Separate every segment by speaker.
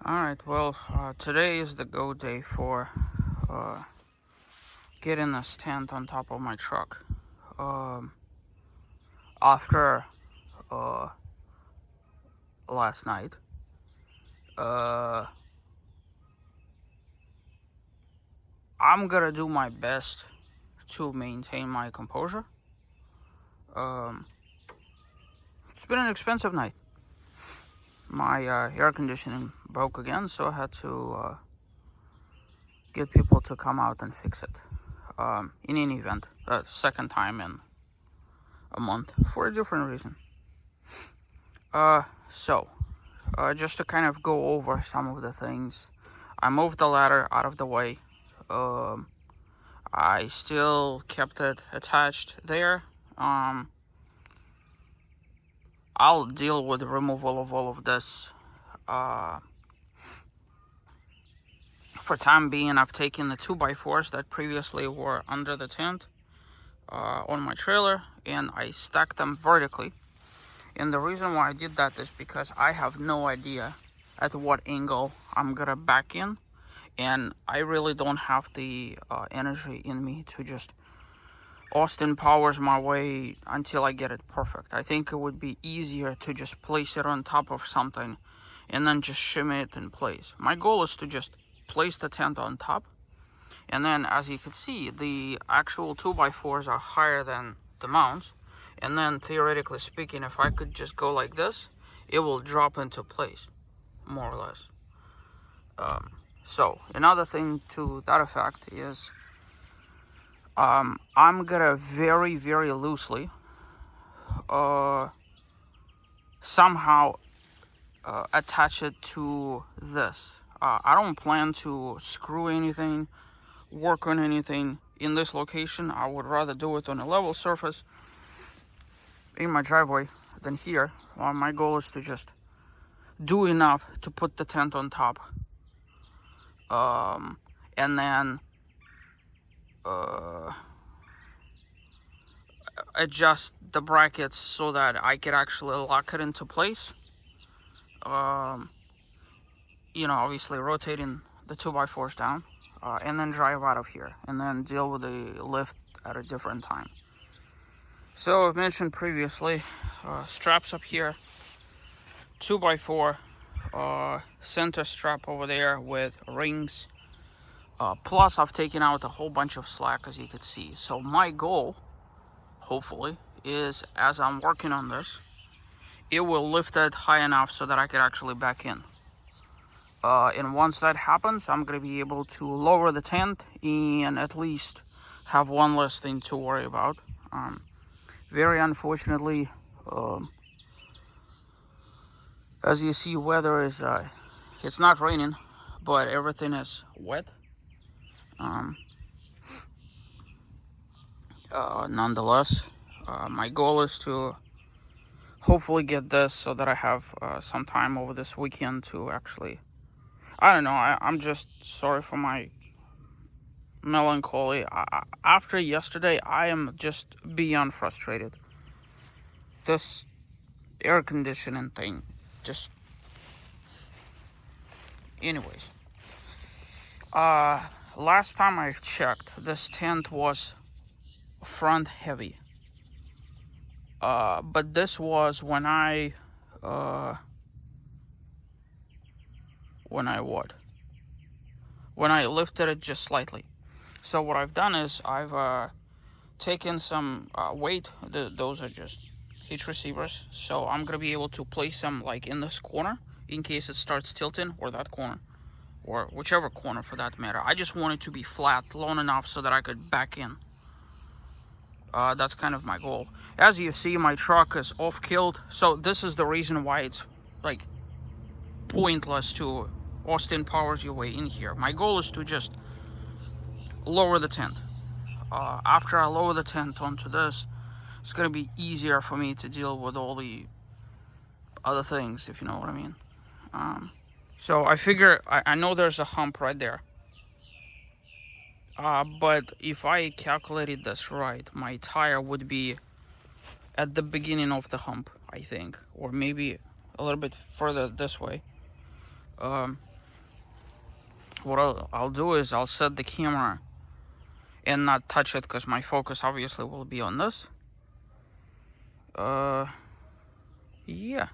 Speaker 1: Alright, well, today is the go day for getting this tent on top of my truck. After last night, I'm gonna do my best to maintain my composure. It's been an expensive night. My air conditioning broke again, so I had to get people to come out and fix it. In any event, second time in a month for a different reason. Just to kind of go over some of the things, I moved the ladder out of the way. I still kept it attached there. I'll deal with the removal of all of this. For time being, I've taken the 2x4s that previously were under the tent on my trailer, and I stacked them vertically. And the reason why I did that is because I have no idea at what angle I'm gonna back in, and I really don't have the energy in me to just Austin Powers my way until I get it perfect. I think it would be easier to just place it on top of something and then just shimmy it in place. My goal is to just place the tent on top, and then, as you can see, the actual 2x4s are higher than the mounts. And then, theoretically speaking, if I could just go like this, it will drop into place, more or less. So, another thing to that effect is I'm gonna very, very loosely somehow attach it to this. I don't plan to screw anything, work on anything in this location. I would rather do it on a level surface in my driveway than here. My goal is to just do enough to put the tent on top, and then adjust the brackets so that I could actually lock it into place. Obviously rotating the 2x4s down, and then drive out of here and then deal with the lift at a different time. So, I've mentioned previously, straps up here, 2x4, center strap over there with rings. Plus, I've taken out a whole bunch of slack, as you can see. So, my goal, hopefully, is as I'm working on this, it will lift it high enough so that I could actually back in. And once that happens, I'm going to be able to lower the tent and at least have one less thing to worry about. Very unfortunately, as you see, weather is, it's not raining, but everything is wet. Nonetheless, my goal is to hopefully get this so that I have some time over this weekend to actually, I don't know, I'm just sorry for my melancholy. After yesterday, I am just beyond frustrated. This air conditioning thing, just... Anyways. Last time I checked, this tent was front heavy. But this was when I lifted it just slightly. So what I've done is I've taken some weight. Those are just hitch receivers. So I'm gonna be able to place them like in this corner in case it starts tilting, or that corner, or whichever corner for that matter. I just want it to be flat, long enough so that I could back in. That's kind of my goal. As you see, my truck is off-killed, so this is the reason why it's like pointless to Austin Powers your way in here. My goal is to just lower the tent. After I lower the tent onto this, it's gonna be easier for me to deal with all the other things, if you know what I mean. So I figure, I know there's a hump right there. But if I calculated this right, my tire would be at the beginning of the hump, I think. Or maybe a little bit further this way. Um, what I'll do is I'll set the camera and not touch it because my focus obviously will be on this. Yeah.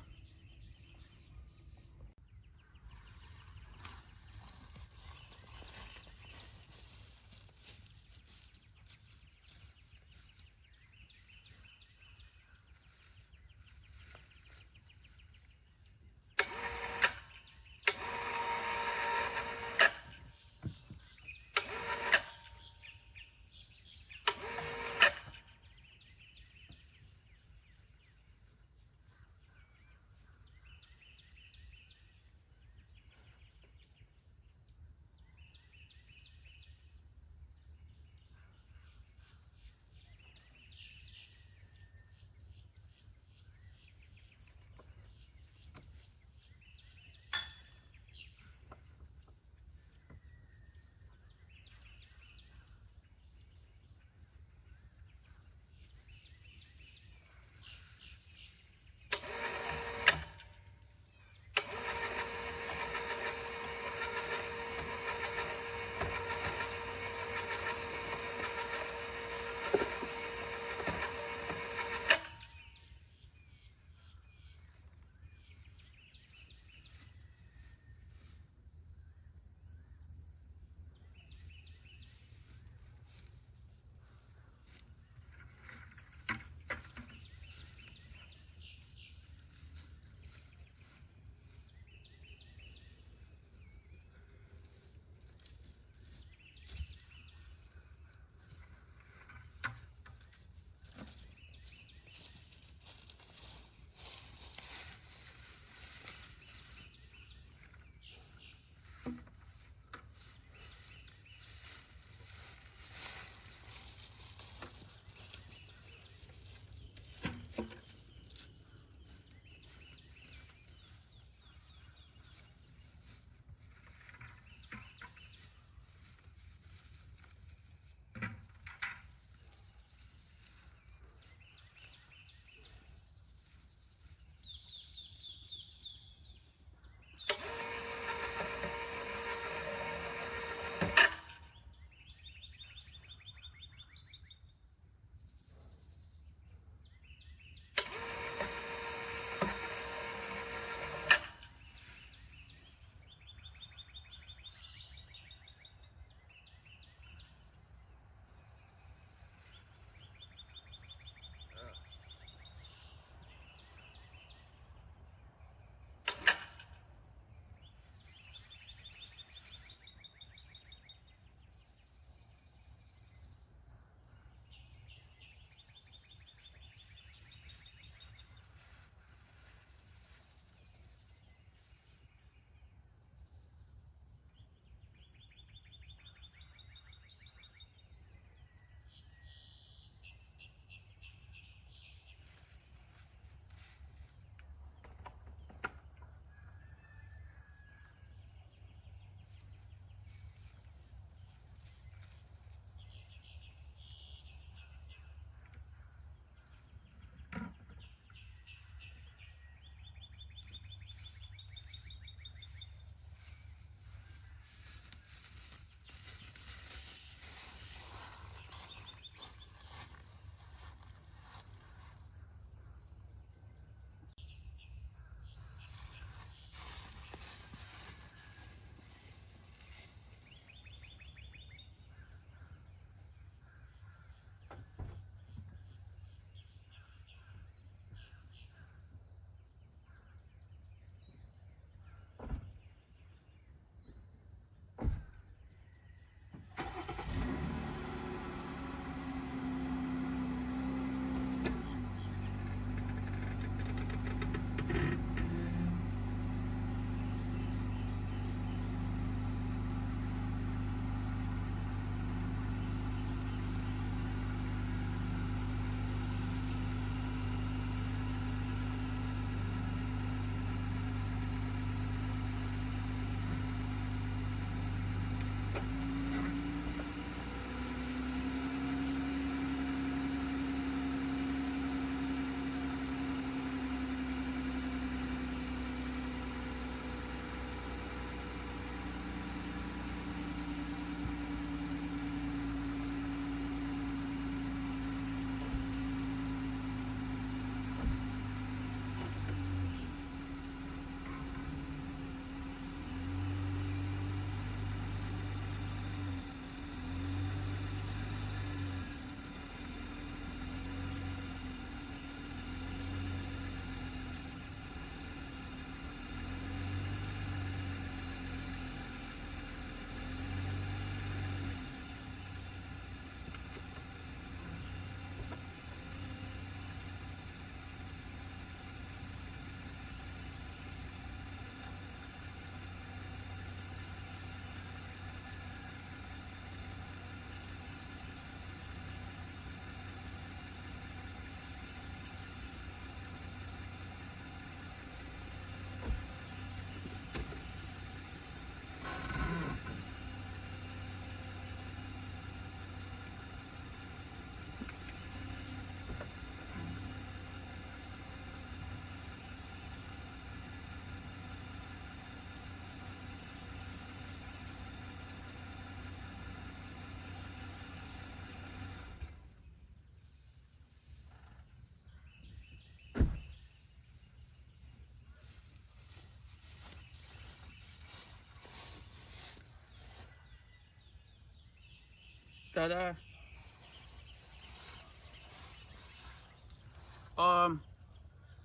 Speaker 1: Ta-da.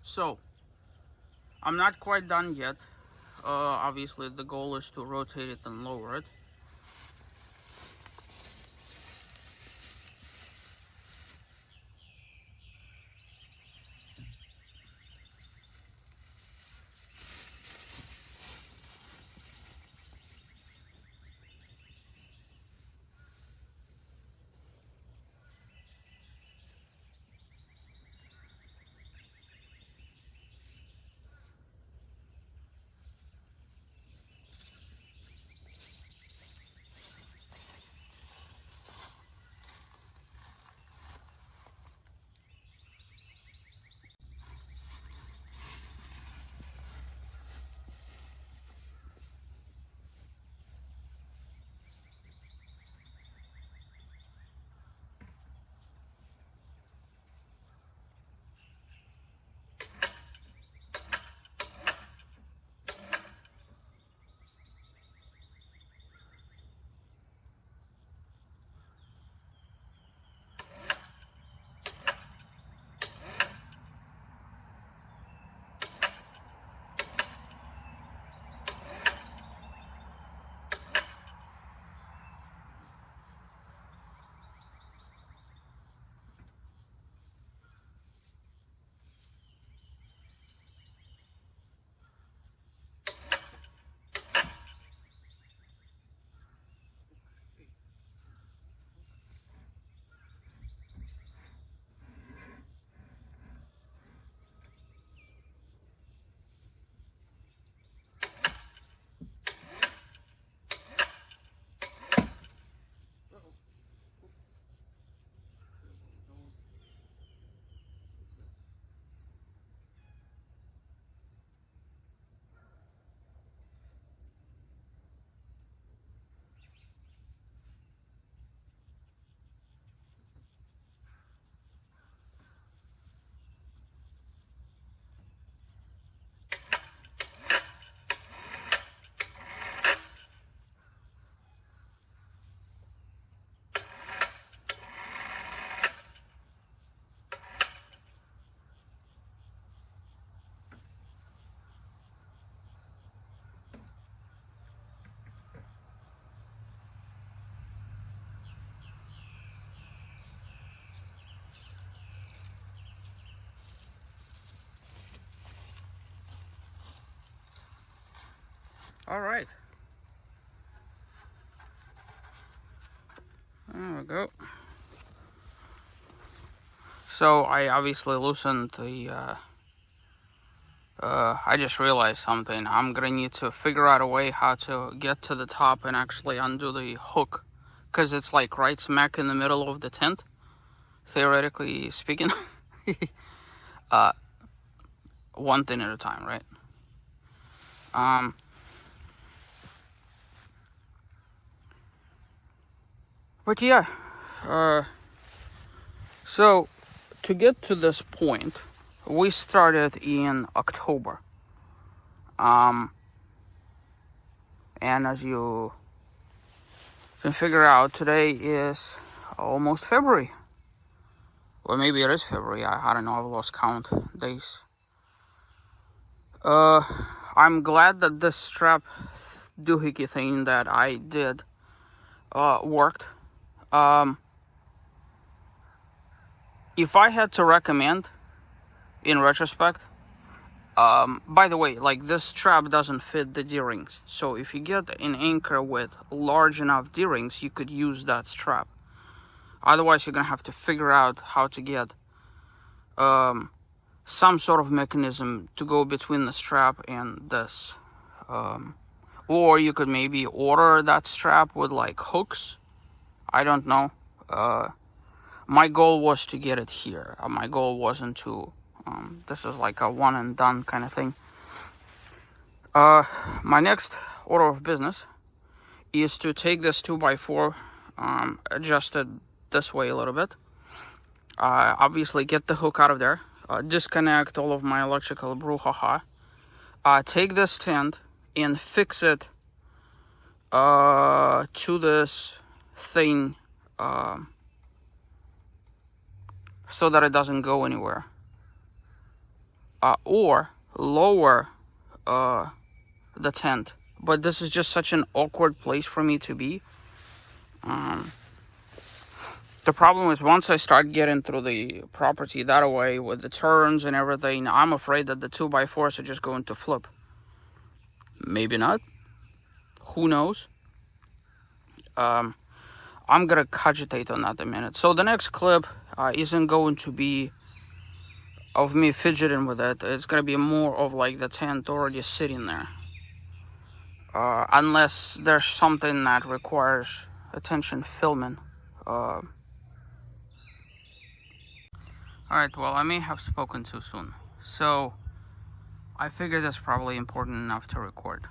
Speaker 1: So I'm not quite done yet. Obviously the goal is to rotate it and lower it. All right. There we go. So I obviously loosened the, I just realized something. I'm gonna need to figure out a way how to get to the top and actually undo the hook. Because it's like right smack in the middle of the tent, theoretically speaking. One thing at a time, right? But yeah, so to get to this point, we started in October. And as you can figure out, today is almost February. Or maybe it is February, I don't know, I've lost count days. I'm glad that this strap doohickey thing that I did worked. If I had to recommend, in retrospect, by the way, like this strap doesn't fit the D-rings. So if you get an anchor with large enough D-rings, you could use that strap. Otherwise, you're gonna have to figure out how to get some sort of mechanism to go between the strap and this. Or you could maybe order that strap with like hooks. I don't know. My goal was to get it here. My goal wasn't to, this is like a one and done kind of thing. My next order of business is to take this 2x4, adjust it this way a little bit. Obviously get the hook out of there. Disconnect all of my electrical brouhaha. Take this tent and fix it to this thing so that it doesn't go anywhere, or lower the tent. But this is just such an awkward place for me to be. The problem is once I start getting through the property that way with the turns and everything, I'm afraid that the 2x4s are just going to flip. Maybe not. Who knows? I'm gonna cogitate on that a minute. So the next clip isn't going to be of me fidgeting with it. It's gonna be more of like the tent already sitting there. Unless there's something that requires attention filming. Alright, well, I may have spoken too soon. So, I figured that's probably important enough to record.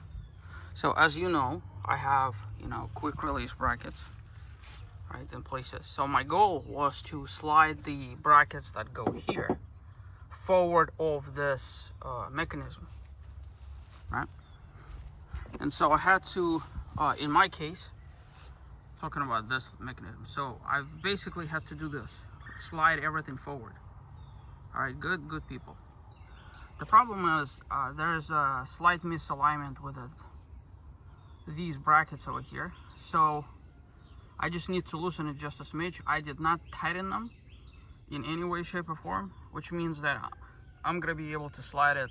Speaker 1: So, as you know, I have, quick release brackets, right, in places. So, my goal was to slide the brackets that go here forward of this mechanism, right? And so, I had to, in my case, talking about this mechanism, so I've basically had to do this, slide everything forward. Alright, good people. The problem is there's a slight misalignment with these brackets over here, so I just need to loosen it just a smidge. I did not tighten them in any way, shape, or form, which means that I'm gonna be able to slide it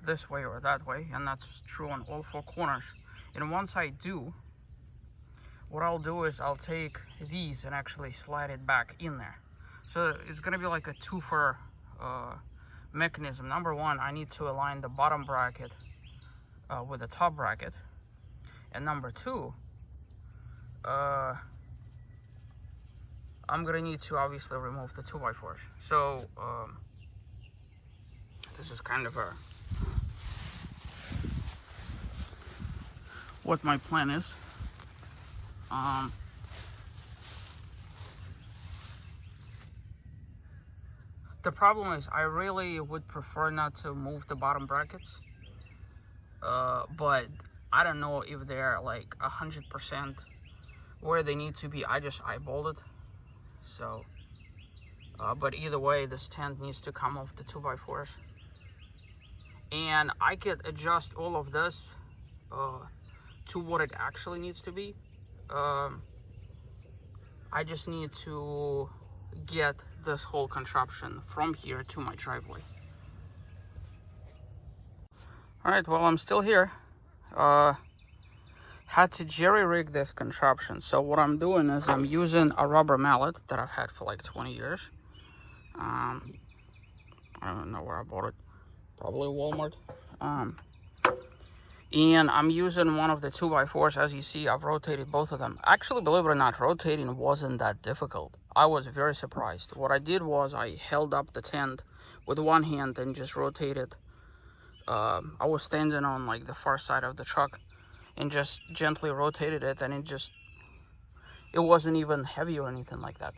Speaker 1: this way or that way, and that's true on all four corners. And once I do, what I'll do is I'll take these and actually slide it back in there. So it's gonna be like a two-for mechanism. Number one, I need to align the bottom bracket with the top bracket, and number two, I'm gonna need to obviously remove the 2x4s. So this is kind of what my plan is. The problem is I really would prefer not to move the bottom brackets, but I don't know if they're like 100% where they need to be. I just eyeballed it. So, but either way, this tent needs to come off the 2x4s. And I could adjust all of this to what it actually needs to be. I just need to get this whole contraption from here to my driveway. Alright, well, I'm still here. Had to jerry-rig this contraption. So what I'm doing is I'm using a rubber mallet that I've had for like 20 years. I don't know where I bought it. Probably Walmart. And I'm using one of the 2x4s. As you see, I've rotated both of them. Actually, believe it or not, rotating wasn't that difficult. I was very surprised. What I did was I held up the tent with one hand and just rotated. I was standing on like the far side of the truck and just gently rotated it, and it wasn't even heavy or anything like that.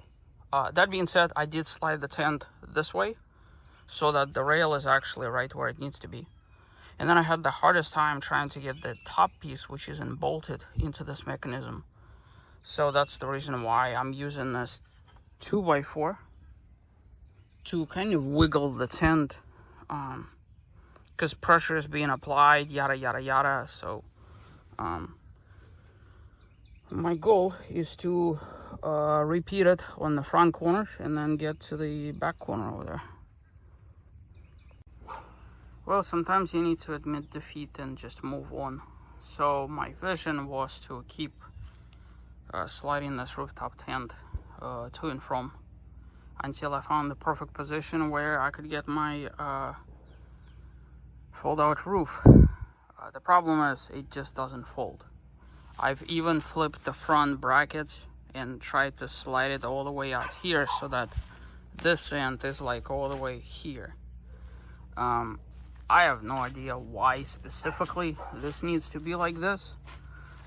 Speaker 1: That being said, I did slide the tent this way so that the rail is actually right where it needs to be. And then I had the hardest time trying to get the top piece, which isn't bolted, into this mechanism. So that's the reason why I'm using this 2x4 to kind of wiggle the tent, because pressure is being applied, yada yada yada. So my goal is to repeat it on the front corners and then get to the back corner over there. Well, sometimes you need to admit defeat and just move on. So my vision was to keep sliding this rooftop tent to and from until I found the perfect position where I could get my fold-out roof. The problem is it just doesn't fold. I've even flipped the front brackets and tried to slide it all the way out here so that this end is like all the way here. I have no idea why specifically this needs to be like this,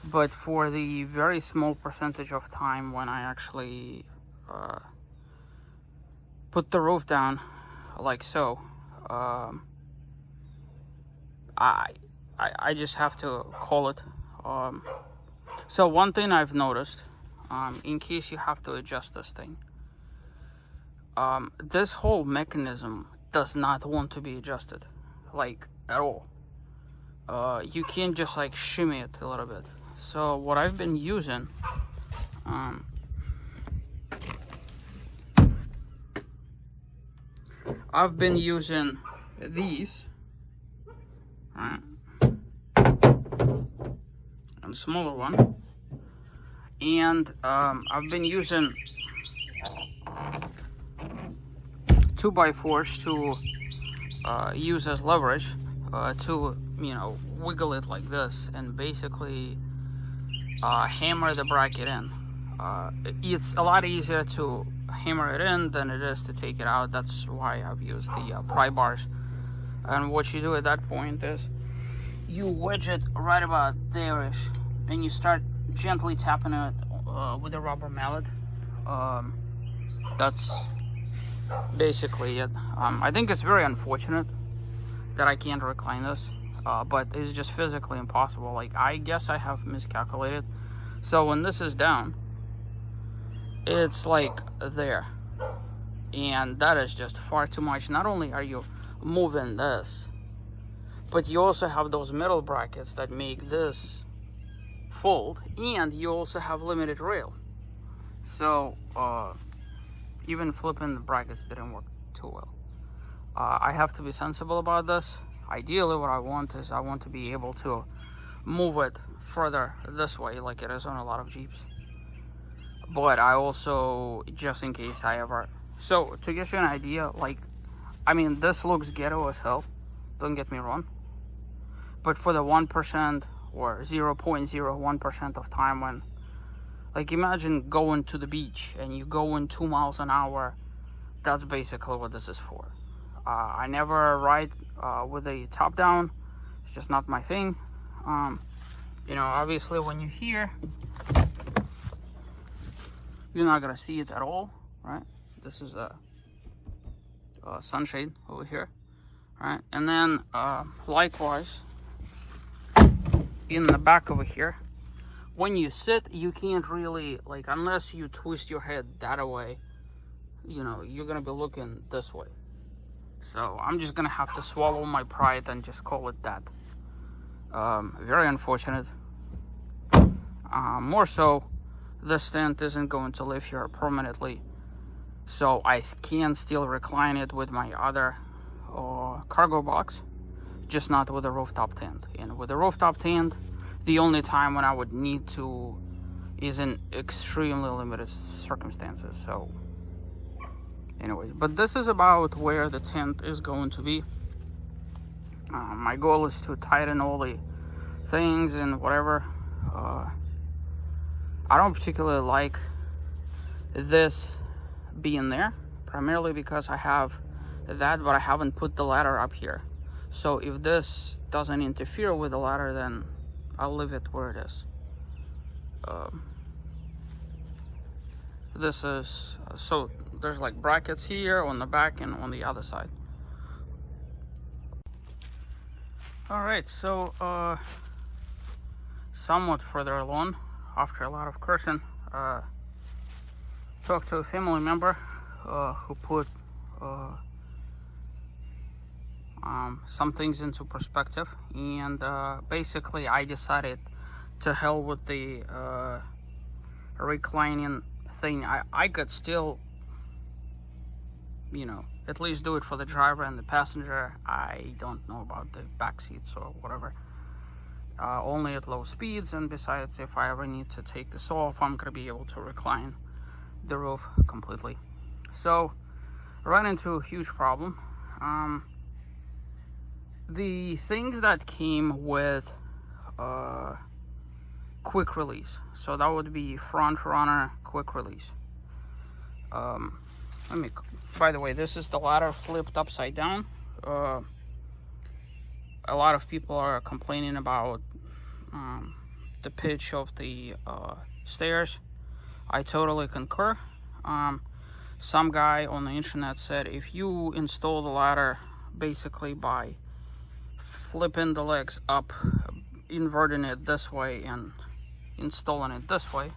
Speaker 1: but for the very small percentage of time when I actually put the roof down like so, I just have to call it. So one thing I've noticed in case you have to adjust this thing. This whole mechanism does not want to be adjusted, like, at all. You can't just like shimmy it a little bit. So what I've been using, I've been using these, right, and a smaller one, and I've been using 2x4s to use as leverage to, you know, wiggle it like this and basically hammer the bracket in. It's a lot easier to hammer it in than it is to take it out. That's why I've used the pry bars. And what you do at that point is you wedge it right about there-ish, and you start gently tapping it with a rubber mallet. That's basically it. I think it's very unfortunate that I can't recline this, but it's just physically impossible. Like, I guess I have miscalculated. So when this is down, it's like there, and that is just far too much. Not only are you moving this, but you also have those metal brackets that make this fold, and you also have limited rail. So even flipping the brackets didn't work too well. I have to be sensible about this. Ideally, what I want is I want to be able to move it further this way, like it is on a lot of Jeeps. But I also, just in case I ever... So, to get you an idea, like, I mean, this looks ghetto as hell, don't get me wrong. But for the 1% or 0.01% of time when... Like, imagine going to the beach and you go in 2 miles an hour. That's basically what this is for. I never ride with a top down. It's just not my thing. You know, obviously when you're here, you're not gonna see it at all, right? This is a sunshade over here, right? And then likewise in the back over here, when you sit, you can't really, like, unless you twist your head that way, you know, you're gonna be looking this way. So I'm just gonna have to swallow my pride and just call it that. Very unfortunate. More so, this tent isn't going to live here permanently, so I can still recline it with my other cargo box, just not with a rooftop tent. And with a rooftop tent, the only time when I would need to is in extremely limited circumstances. So anyways, but this is about where the tent is going to be. My goal is to tighten all the things and whatever. I don't particularly like this being there, primarily because I have that, but I haven't put the ladder up here. So if this doesn't interfere with the ladder, then I'll leave it where it is. This is, so there's like brackets here on the back and on the other side. Alright, so somewhat further along, after a lot of cursing, talked to a family member who put some things into perspective, and basically I decided to hell with the reclining thing. I could still, you know, at least do it for the driver and the passenger. I don't know about the back seats or whatever. Only at low speeds, and besides, if I ever need to take this off, I'm gonna be able to recline the roof completely. So run into a huge problem. The things that came with quick release, so that would be front runner quick release. Let me, by the way, this is the ladder flipped upside down. A lot of people are complaining about the pitch of the stairs. I totally concur. Some guy on the internet said if you install the ladder basically by flipping the legs up, inverting it this way and installing it this way,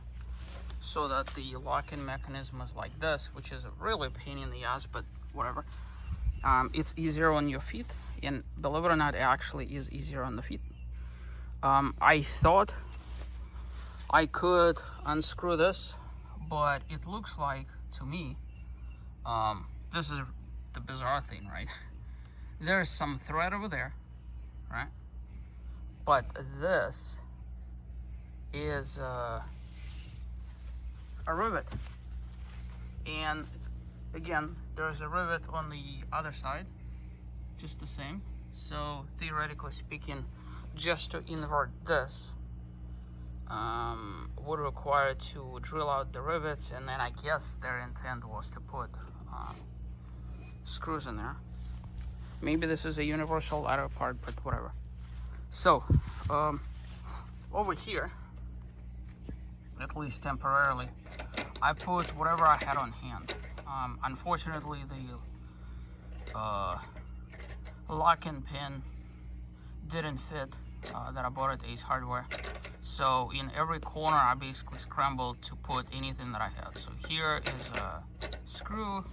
Speaker 1: so that the locking mechanism is like this, which is a really pain in the ass, but whatever. It's easier on your feet, and believe it or not, it actually is easier on the feet. I thought I could unscrew this, but it looks like, to me, this is the bizarre thing, right? There's some thread over there, right? But this is a rivet. And again, there's a rivet on the other side, just the same. So theoretically speaking, just to invert this would require to drill out the rivets, and then I guess their intent was to put screws in there. Maybe this is a universal ladder part, but whatever. So over here, at least temporarily, I put whatever I had on hand. Unfortunately, the lock-in pin didn't fit that I bought at Ace Hardware. So in every corner, I basically scrambled to put anything that I had. So here is a screw.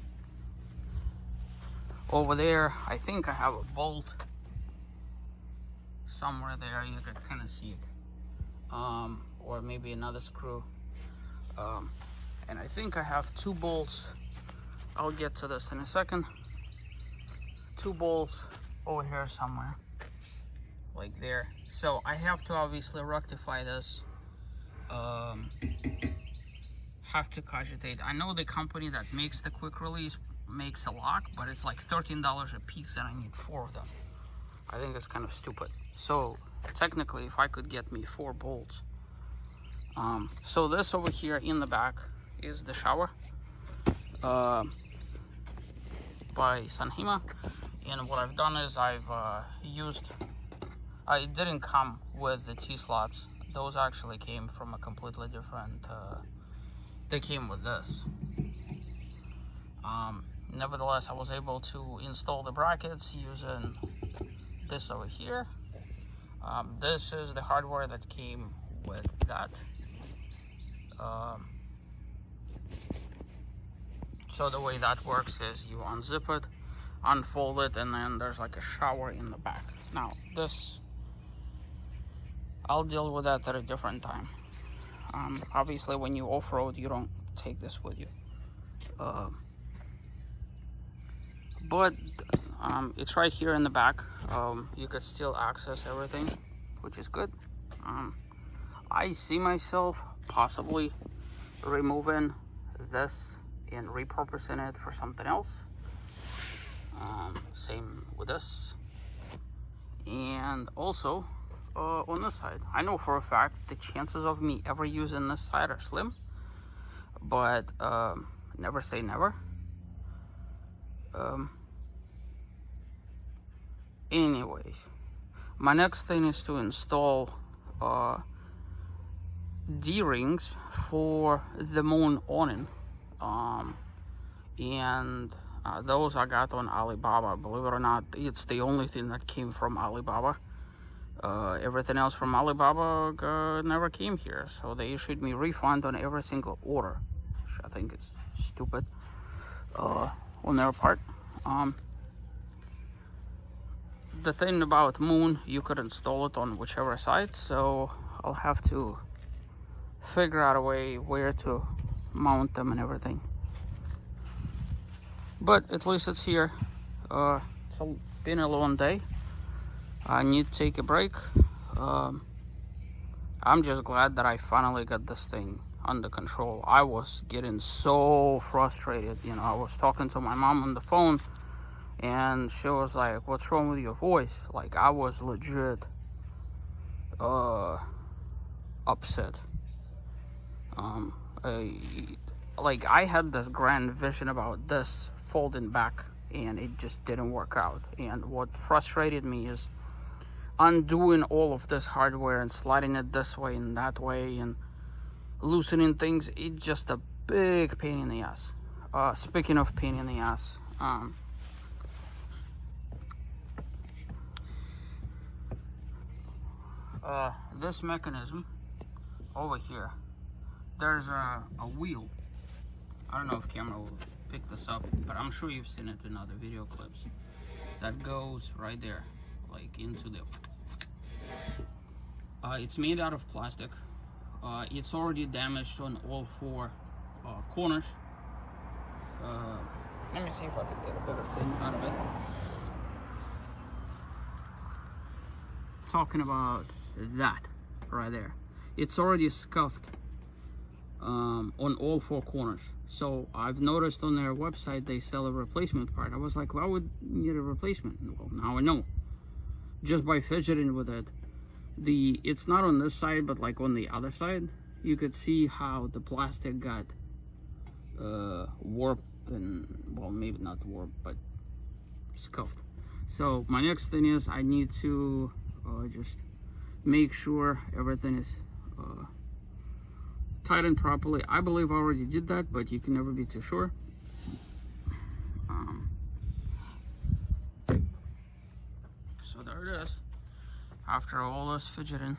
Speaker 1: Over there, I think I have a bolt somewhere there. You can kind of see it. Or maybe another screw. And I think I have 2 bolts. I'll get to this in a second. 2 bolts over here somewhere, like there. So I have to obviously rectify this. Have to cogitate. I know the company that makes the quick release makes a lock, but it's like $13 a piece and I need 4 of them. I think that's kind of stupid. So technically, if I could get me 4 bolts. So this over here in the back is the shower by Sanhima, and what I've done is I've used, it didn't come with the T-slots. Those actually came from a completely different, they came with this. Nevertheless, I was able to install the brackets using this over here. This is the hardware that came with that. So the way that works is you unzip it, unfold it, and then there's like a shower in the back. Now this, I'll deal with that at a different time. Obviously when you off-road, you don't take this with you. But it's right here in the back. You could still access everything, which is good. I see myself possibly removing this and repurposing it for something else. Same with this. And also on this side, I know for a fact the chances of me ever using this side are slim, but never say never. Anyways, my next thing is to install D-rings for the Moon awning, and those I got on Alibaba. Believe it or not, it's the only thing that came from Alibaba. Everything else from Alibaba never came here, so they issued me refund on every single order, which I think is stupid on their part. The thing about Moon, you could install it on whichever side, so I'll have to figure out a way where to mount them and everything. But at least it's here. It's been a long day. I need to take a break. I'm just glad that I finally got this thing under control. I was getting so frustrated. You know, I was talking to my mom on the phone, and she was like, "What's wrong with your voice?" Like, I was legit upset. I had this grand vision about this folding back, and it just didn't work out. And what frustrated me is undoing all of this hardware and sliding it this way and that way and loosening things. It's just a big pain in the ass. Speaking of pain in the ass, this mechanism over here there's a wheel. I don't know if camera will pick this up, but I'm sure you've seen it in other video clips. That goes right there, like into the... it's made out of plastic. It's already damaged on all four corners. Let me see if I can get a better thing out of it. Talking about that right there. It's already scuffed on all four corners. So I've noticed on their website they sell a replacement part. I was like, why would you need a replacement? Well, now I know. Just by fidgeting with it, it's not on this side, but like on the other side, you could see how the plastic got warped and, well, maybe not warped, but scuffed. So my next thing is I need to just make sure everything is tightened properly. I believe I already did that, but you can never be too sure. So there it is. After all this fidgeting,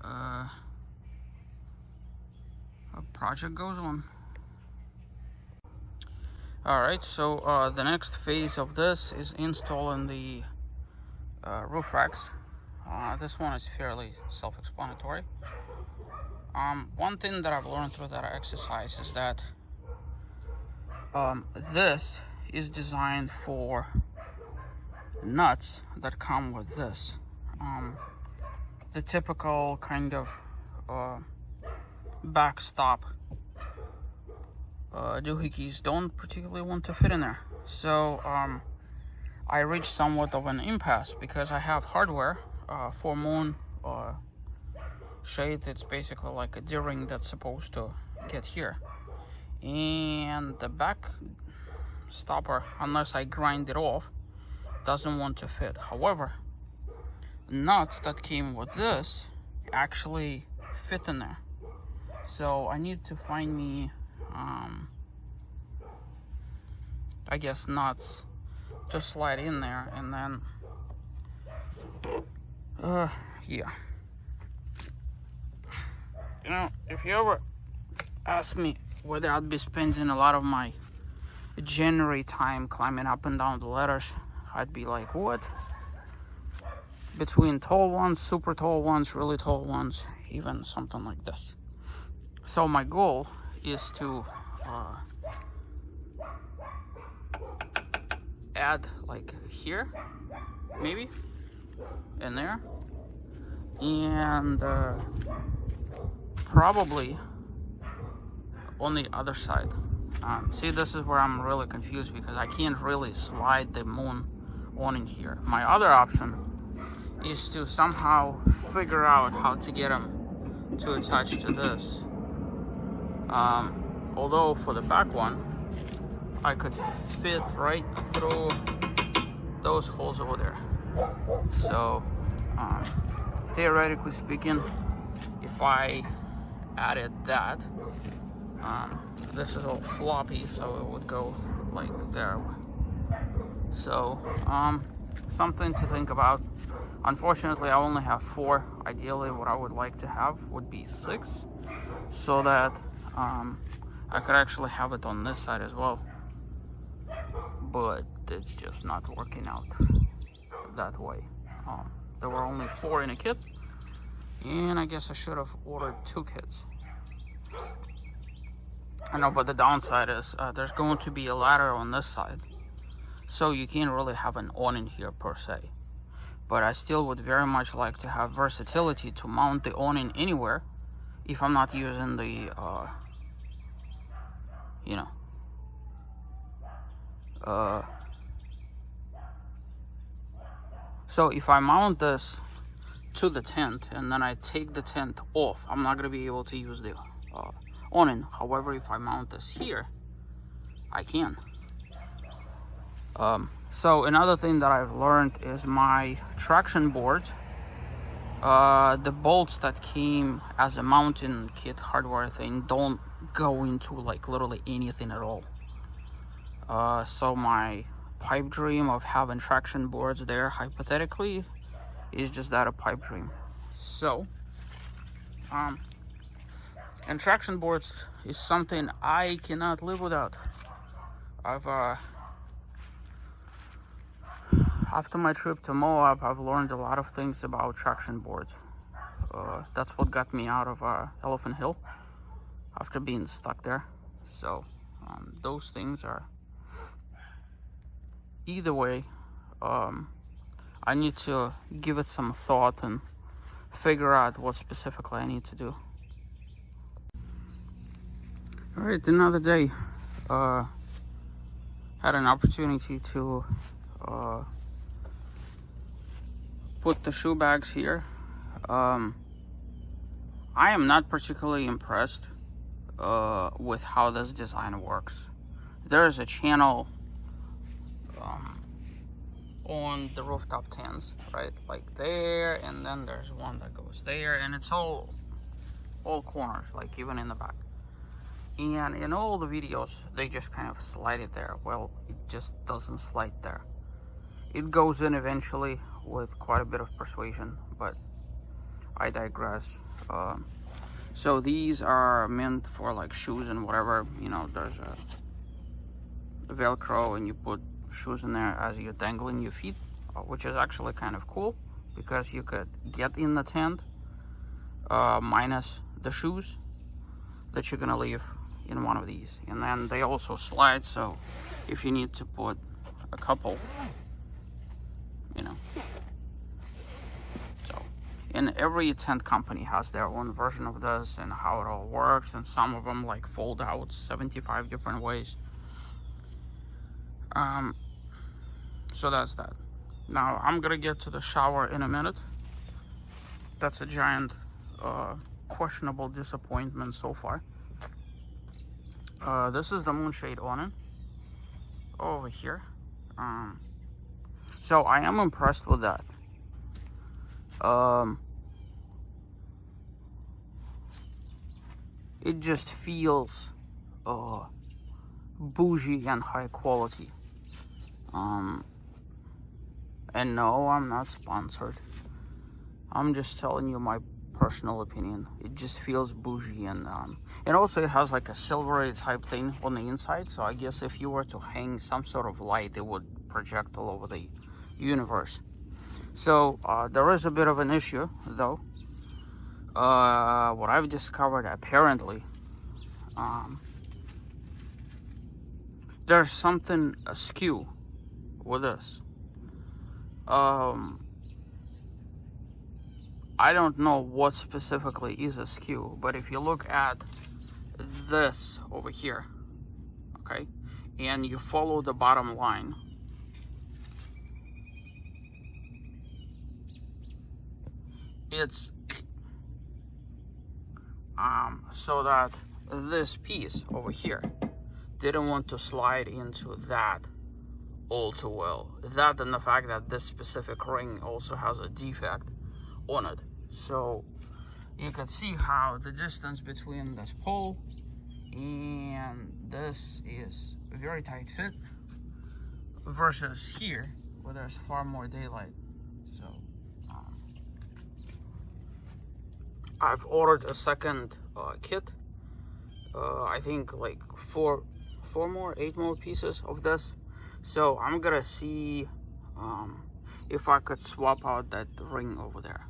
Speaker 1: a project goes on. Alright, so the next phase of this is installing the roof racks. This one is fairly self-explanatory. One thing that I've learned through that exercise is that this is designed for nuts that come with this. The typical kind of backstop doohickeys don't particularly want to fit in there. So I reached somewhat of an impasse because I have hardware for Moon shade. It's basically like a D-ring that's supposed to get here, and the back stopper, unless I grind it off, doesn't want to fit. However, nuts that came with this actually fit in there. So I need to find me I guess nuts to slide in there, and then yeah. You know, if you ever ask me whether I'd be spending a lot of my January time climbing up and down the ladders, I'd be like, what? Between tall ones, super tall ones, really tall ones, even something like this. So my goal is to add like here, maybe, in there, and probably on the other side. See, this is where I'm really confused because I can't really slide the Moon on in here. My other option is to somehow figure out how to get them to attach to this. Although for the back one, I could fit right through those holes over there. So theoretically speaking, if I added that, this is all floppy, so it would go like there. So something to think about. Unfortunately, I only have 4. Ideally, what I would like to have would be 6, so that I could actually have it on this side as well. But it's just not working out that way. There were only 4 in a kit, and I guess I should have ordered 2 kits. I know, but the downside is there's going to be a ladder on this side, so you can't really have an awning here per se. But I still would very much like to have versatility to mount the awning anywhere if I'm not using the you know, so if I mount this to the tent and then I take the tent off, I'm not going to be able to use the awning. However, if I mount this here, I can. So another thing that I've learned is my traction board, the bolts that came as a mountain kit hardware thing don't go into like literally anything at all. So my pipe dream of having traction boards there, hypothetically, is just that, a pipe dream. So And traction boards is something I cannot live without. After my trip to Moab, I've learned a lot of things about traction boards. That's what got me out of Elephant Hill after being stuck there. So those things are, either way, I need to give it some thought and figure out what specifically I need to do. All right, another day. Had an opportunity to put the shoe bags here. I am not particularly impressed with how this design works. There is a channel on the rooftop tents, right? Like there, and then there's one that goes there, and it's all corners, like even in the back. And in all the videos, they just kind of slide it there. Well, it just doesn't slide there. It goes in eventually with quite a bit of persuasion, but I digress. So these are meant for like shoes and whatever, you know, there's a Velcro and you put shoes in there as you're dangling your feet, which is actually kind of cool because you could get in the tent minus the shoes that you're gonna leave in one of these. And then they also slide, so if you need to put a couple, you know. So, and every tent company has their own version of this and how it all works, and some of them like fold out 75 different ways. So that's that. Now I'm gonna get to the shower in a minute. That's a giant questionable disappointment so far. This is the moonshade awning over here. So I am impressed with that. It just feels bougie and high quality. And no, I'm not sponsored. I'm just telling you my personal opinion. It just feels bougie, and also it has like a silvery type thing on the inside, so I guess if you were to hang some sort of light, it would project all over the universe. So there is a bit of an issue though. What I've discovered, apparently, there's something askew with this. I don't know what specifically is askew, but if you look at this over here, okay, and you follow the bottom line, it's so that this piece over here didn't want to slide into that all too well. That and the fact that this specific ring also has a defect on it. So you can see how the distance between this pole and this is a very tight fit versus here where there's far more daylight. So I've ordered a second kit. I think like 8 more pieces of this. So I'm gonna see if I could swap out that ring over there.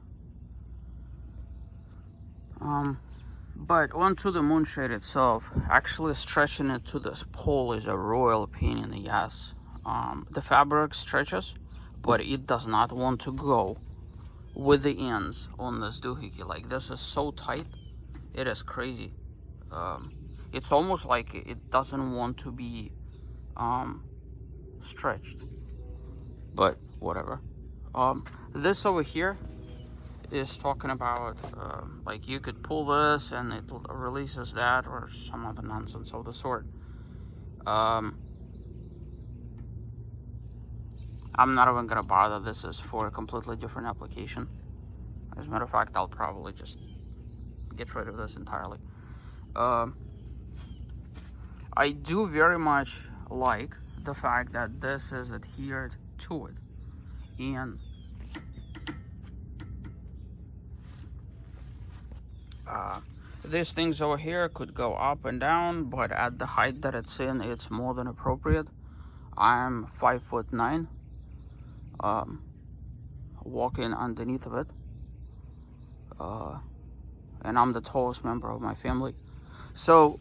Speaker 1: But onto the moonshade itself, actually stretching it to this pole is a royal pain in the ass. The fabric stretches, but it does not want to go with the ends on this doohickey. Like, this is so tight, it is crazy. It's almost like it doesn't want to be stretched, but whatever. This over here is talking about like you could pull this and it releases that, or some other nonsense of the sort. I'm not even gonna bother. This is for a completely different application. As a matter of fact, I'll probably just get rid of this entirely. I do very much like the fact that this is adhered to it, and These things over here could go up and down, but at the height that it's in, it's more than appropriate. I'm 5'9", walking underneath of it, and I'm the tallest member of my family. So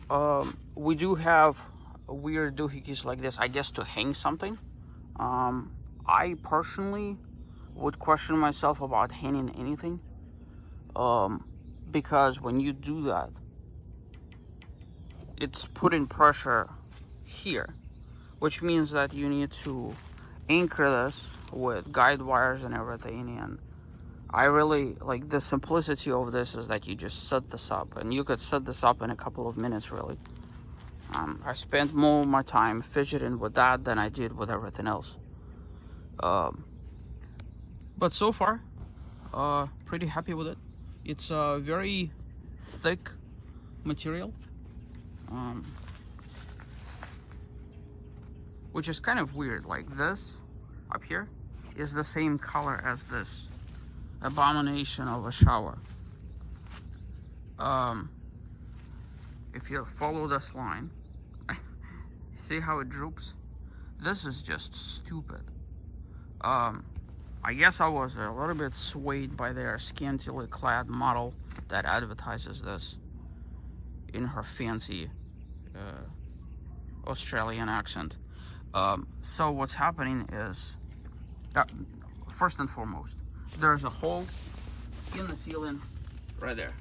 Speaker 1: we do have weird doohickeys like this, I guess, to hang something. I personally would question myself about hanging anything, because when you do that, it's putting pressure here, which means that you need to anchor this with guide wires and everything. And I really like the simplicity of this is that you just set this up, and you could set this up in a couple of minutes, really. I spent more of my time fidgeting with that than I did with everything else. But so far, pretty happy with it. It's a very thick material, which is kind of weird. Like this up here is the same color as this abomination of a shower. If you follow this line, see how it droops? This is just stupid. I guess I was a little bit swayed by their scantily clad model that advertises this in her fancy Australian accent. So what's happening is, first and foremost, there's a hole in the ceiling right there.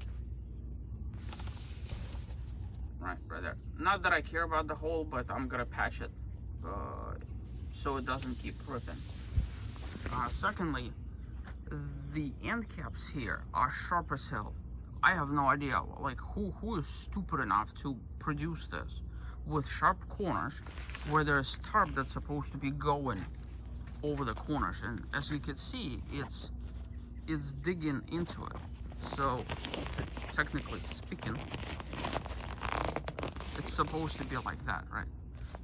Speaker 1: Right there. Not that I care about the hole, but I'm gonna patch it so it doesn't keep ripping. Secondly, the end caps here are sharp as hell. I have no idea, like, who is stupid enough to produce this with sharp corners where there's tarp that's supposed to be going over the corners, and as you can see, it's digging into it. So technically speaking, it's supposed to be like that, right?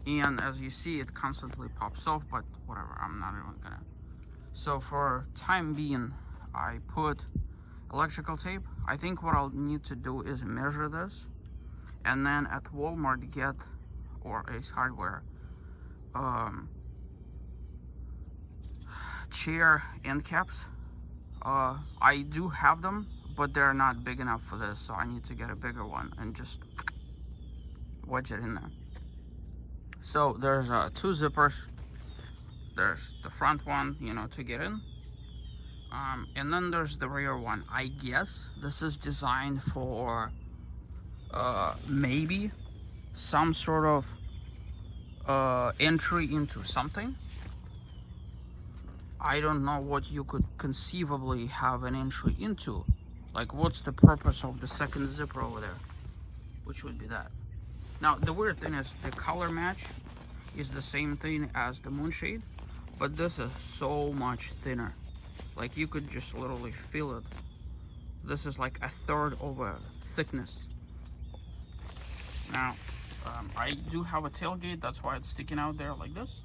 Speaker 1: And as you see, it constantly pops off, but whatever, I'm not even gonna. So for time being, I put electrical tape. I think what I'll need to do is measure this, and then at Walmart get, or Ace Hardware, chair end caps. I do have them, but they're not big enough for this, so I need to get a bigger one and just wedge it in there. So there's two zippers. There's the front one, you know, to get in, and then there's the rear one. I guess this is designed for maybe some sort of entry into something. I don't know what you could conceivably have an entry into. Like, what's the purpose of the second zipper over there? Which would be that. Now, the weird thing is the color match is the same thing as the Moonshade, but this is so much thinner. Like, you could just literally feel it. This is like a third of a thickness. Now, I do have a tailgate, that's why it's sticking out there like this.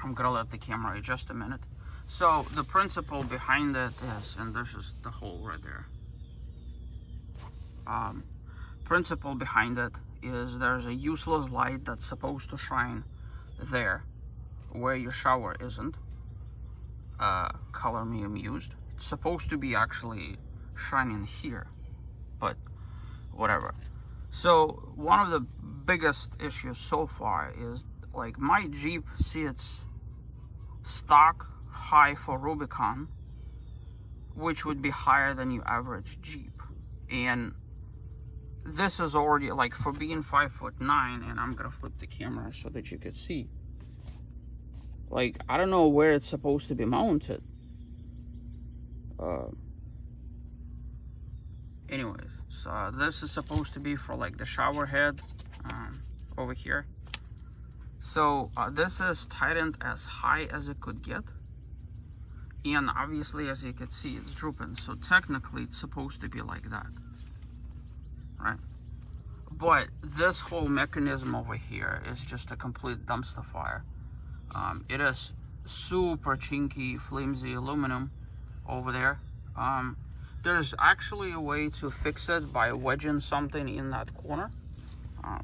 Speaker 1: I'm gonna let the camera adjust a minute. So the principle behind it is, and this is the hole right there. Principle behind it is there's a useless light that's supposed to shine there where your shower isn't. Color me amused. It's supposed to be actually shining here, but whatever. So one of the biggest issues so far is, like, my Jeep sits stock high for Rubicon, which would be higher than your average Jeep, and this is already, like, for being 5'9", and I'm gonna flip the camera so that you could see. Like, I don't know where it's supposed to be mounted. Anyways, so this is supposed to be for, like, the shower head over here. So this is tightened as high as it could get, and obviously, as you can see, it's drooping. So technically, it's supposed to be like that, right? But this whole mechanism over here is just a complete dumpster fire. It is super chinky, flimsy aluminum over there. there's actually a way to fix it by wedging something in that corner.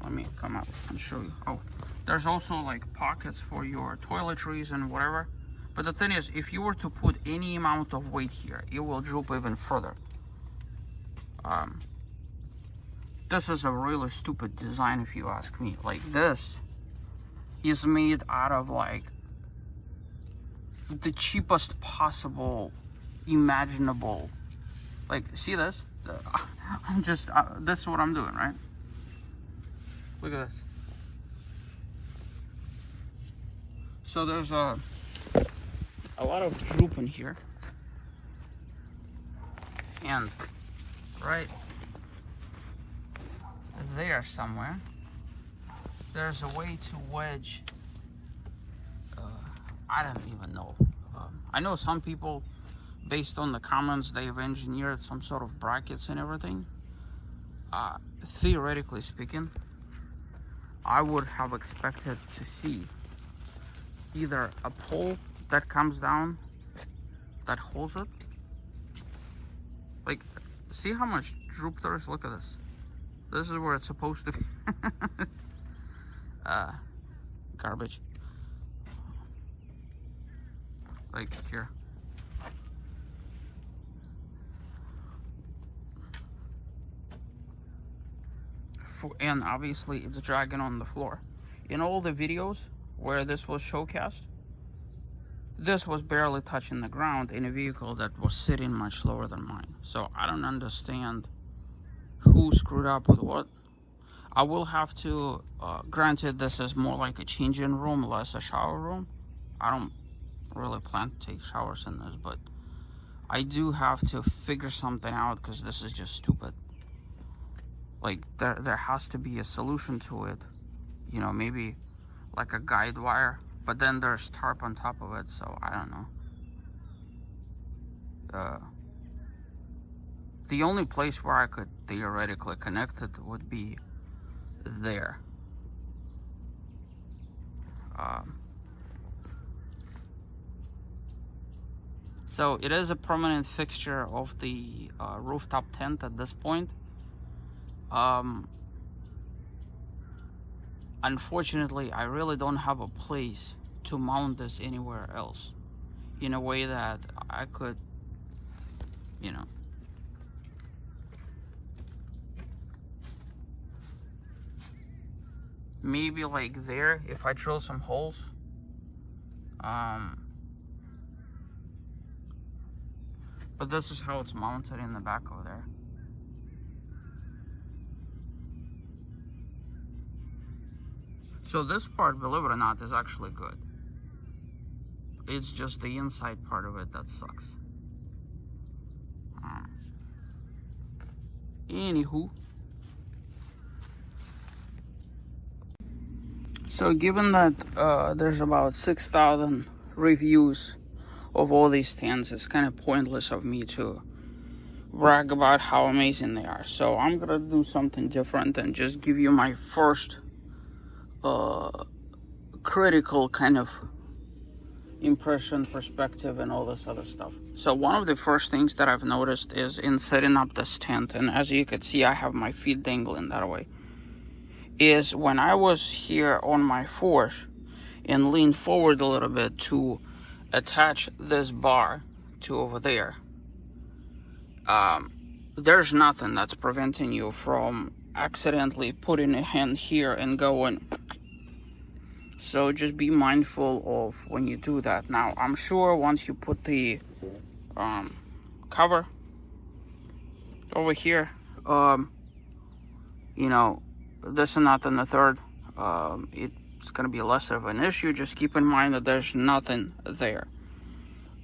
Speaker 1: Let me come up and show you. Oh, there's also like pockets for your toiletries and whatever. But the thing is, if you were to put any amount of weight here, it will droop even further. This is a really stupid design if you ask me. Like, this is made out of like the cheapest possible imaginable. Like, see this? I'm just, this is what I'm doing, right? Look at this. So there's a lot of droop in here. And right there somewhere, there's a way to wedge. I don't even know. I know some people, based on the comments, they've engineered some sort of brackets and everything. Theoretically speaking, I would have expected to see either a pole that comes down that holds it. Like, see how much droop there is? Look at this. This is where it's supposed to be. Garbage. Like here. And obviously it's dragging on the floor. In all the videos where this was showcased, this was barely touching the ground in a vehicle that was sitting much lower than mine. So I don't understand who screwed up with what. I will have to, granted this is more like a changing room, less a shower room. I don't really plan to take showers in this, but I do have to figure something out because this is just stupid. Like, there has to be a solution to it. You know, maybe like a guide wire, but then there's tarp on top of it, so I don't know. The only place where I could theoretically connect it would be there. So it is a permanent fixture of the rooftop tent at this point. Unfortunately, I really don't have a place to mount this anywhere else in a way that I could, you know, maybe like there if I drill some holes. But this is how it's mounted in the back over there. So this part, believe it or not, is actually good. It's just the inside part of it that sucks. Anywho. So given that there's about 6,000 reviews of all these tents, it's kind of pointless of me to brag about how amazing they are. So I'm gonna do something different and just give you my first critical kind of impression, perspective, and all this other stuff. So one of the first things that I've noticed is in setting up this tent, and as you can see, I have my feet dangling that way, is when I was here on my forge and leaned forward a little bit to attach this bar to over there, there's nothing that's preventing you from accidentally putting a hand here and going. So just be mindful of when you do that. Now, I'm sure once you put the cover over here, you know, this and that and the third, it's going to be less of an issue. Just keep in mind that there's nothing there.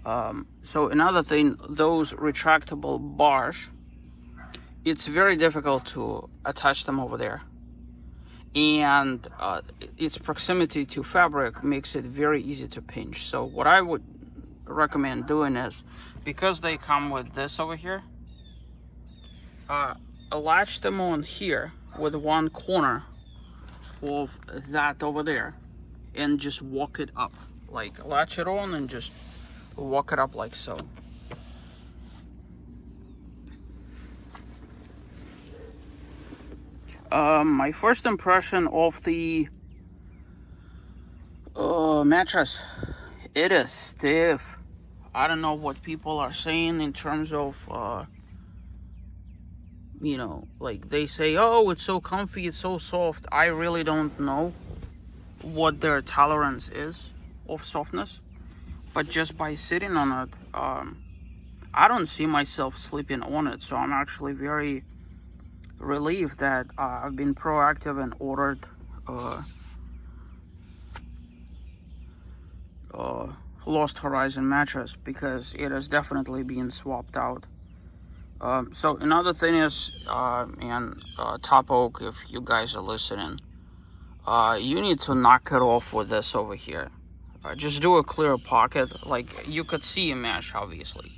Speaker 1: So another thing, those retractable bars, it's very difficult to attach them over there. And its proximity to fabric makes it very easy to pinch. So what I would recommend doing is, because they come with this over here, latch them on here with one corner of that over there and just walk it up. Like, latch it on and just walk it up like so. My first impression of the mattress, it is stiff. I don't know what people are saying in terms of, like they say, oh, it's so comfy, it's so soft. I really don't know what their tolerance is of softness, but just by sitting on it, I don't see myself sleeping on it. So I'm actually very relieved that I've been proactive and ordered Lost Horizon mattress, because it is definitely being swapped out. So another thing is, Top Oak, if you guys are listening, you need to knock it off with this over here. Just do a clear pocket, like you could see a mesh, obviously.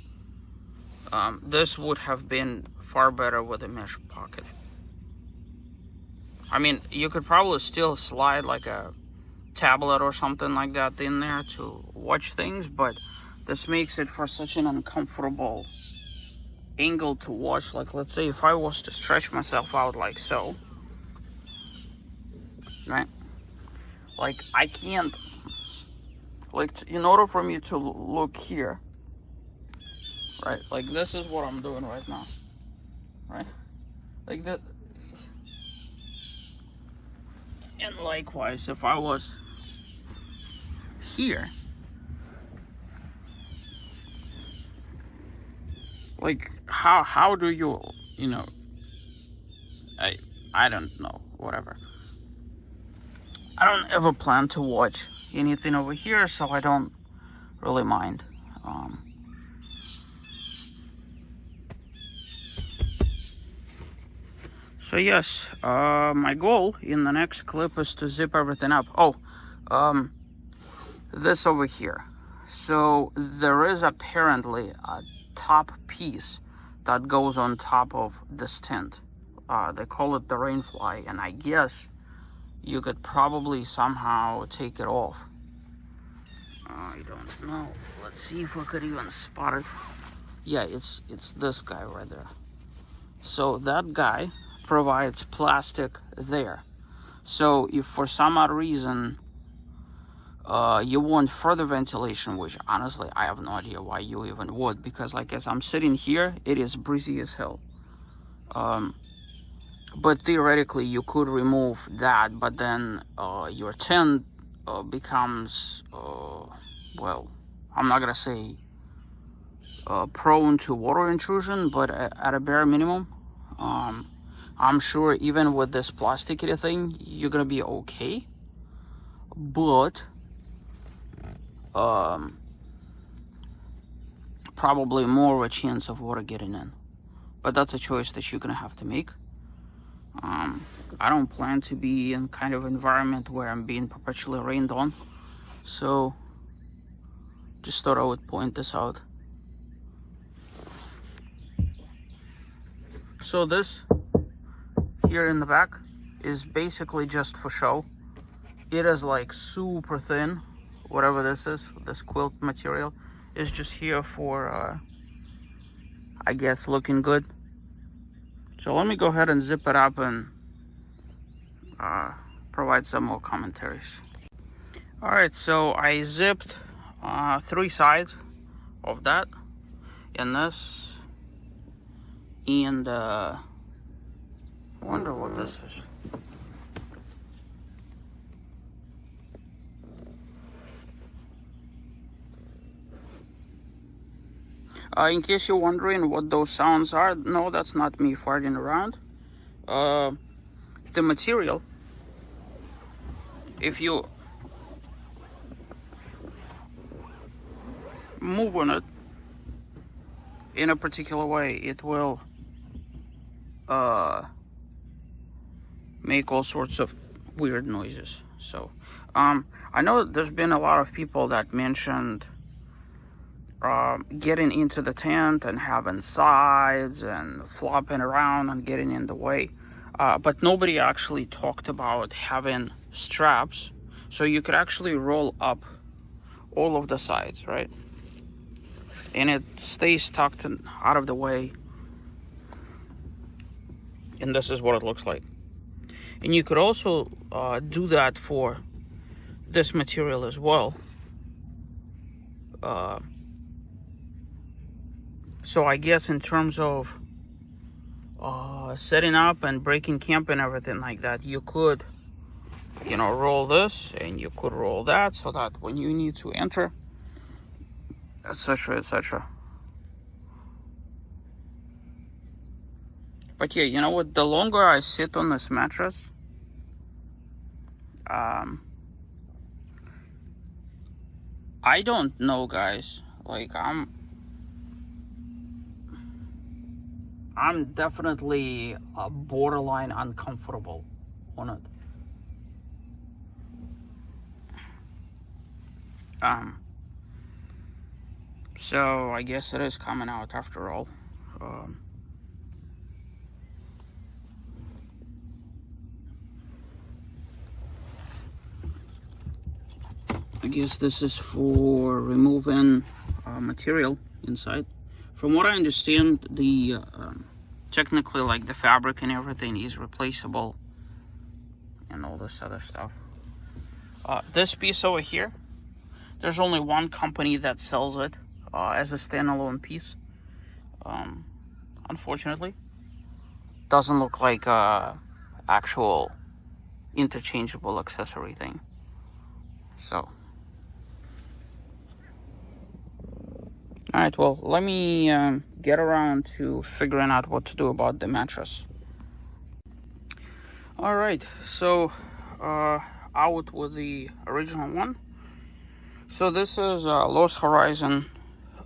Speaker 1: This would have been far better with a mesh pocket. I mean, you could probably still slide like a tablet or something like that in there to watch things, but this makes it for such an uncomfortable angle to watch. Like, let's say if I was to stretch myself out like so, right? Like, I can't, like, in order for me to look here, right? Like, this is what I'm doing right now, right? Like that. And likewise, if I was here, like, how do you, I don't know, whatever. I don't ever plan to watch anything over here, so I don't really mind. So yes, my goal in the next clip is to zip everything up. This over here. So there is apparently a top piece that goes on top of this tent. They call it the rainfly, and I guess you could probably somehow take it off. I don't know. Let's see if we could even spot it. Yeah, it's this guy right there. So that guy provides plastic there. So if for some odd reason you want further ventilation, which honestly I have no idea why you even would, because like as I'm sitting here, it is breezy as hell. But theoretically you could remove that, but then your tent becomes, well, I'm not gonna say prone to water intrusion, but at a bare minimum, I'm sure even with this plasticky thing, you're gonna be okay. But probably more of a chance of water getting in. But that's a choice that you're gonna have to make. I don't plan to be in kind of environment where I'm being perpetually rained on. So just thought I would point this out. So this here in the back is basically just for show. It is like super thin, whatever this is, this quilt material is just here for I guess looking good. So let me go ahead and zip it up and provide some more commentaries. Alright, so I zipped 3 sides of that in this, and I wonder what this is. In case you're wondering what those sounds are, no, that's not me farting around. The material, if you move on it in a particular way, it will make all sorts of weird noises. So I know there's been a lot of people that mentioned getting into the tent and having sides and flopping around and getting in the way, but nobody actually talked about having straps so you could actually roll up all of the sides, right? And it stays tucked and out of the way. And this is what it looks like. And you could also do that for this material as well. So I guess in terms of setting up and breaking camp and everything like that, you could, you know, roll this and you could roll that, so that when you need to enter, etc., etc. But yeah, you know what? The longer I sit on this mattress, I don't know, guys. Like, I'm definitely borderline uncomfortable on it. So I guess it is coming out after all. I guess this is for removing material inside. From what I understand, the technically, like, the fabric and everything is replaceable and all this other stuff. This piece over here, there's only one company that sells it as a standalone piece. Unfortunately, doesn't look like a actual interchangeable accessory thing. So, alright, well, let me get around to figuring out what to do about the mattress. Alright, so out with the original one. So this is Los Horizon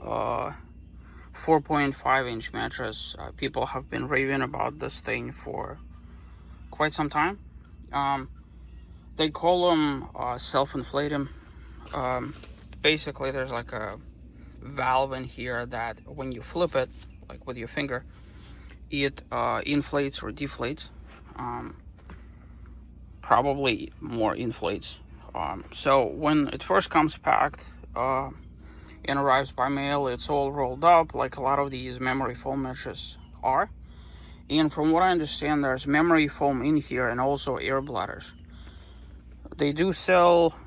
Speaker 1: 4.5 inch mattress. People have been raving about this thing for quite some time. They call them self-inflating. Basically, there's like a valve in here that when you flip it, like with your finger, it inflates or deflates. Probably more inflates. So when it first comes packed and arrives by mail, it's all rolled up like a lot of these memory foam mattresses are. And from what I understand, there's memory foam in here and also air bladders. They do sell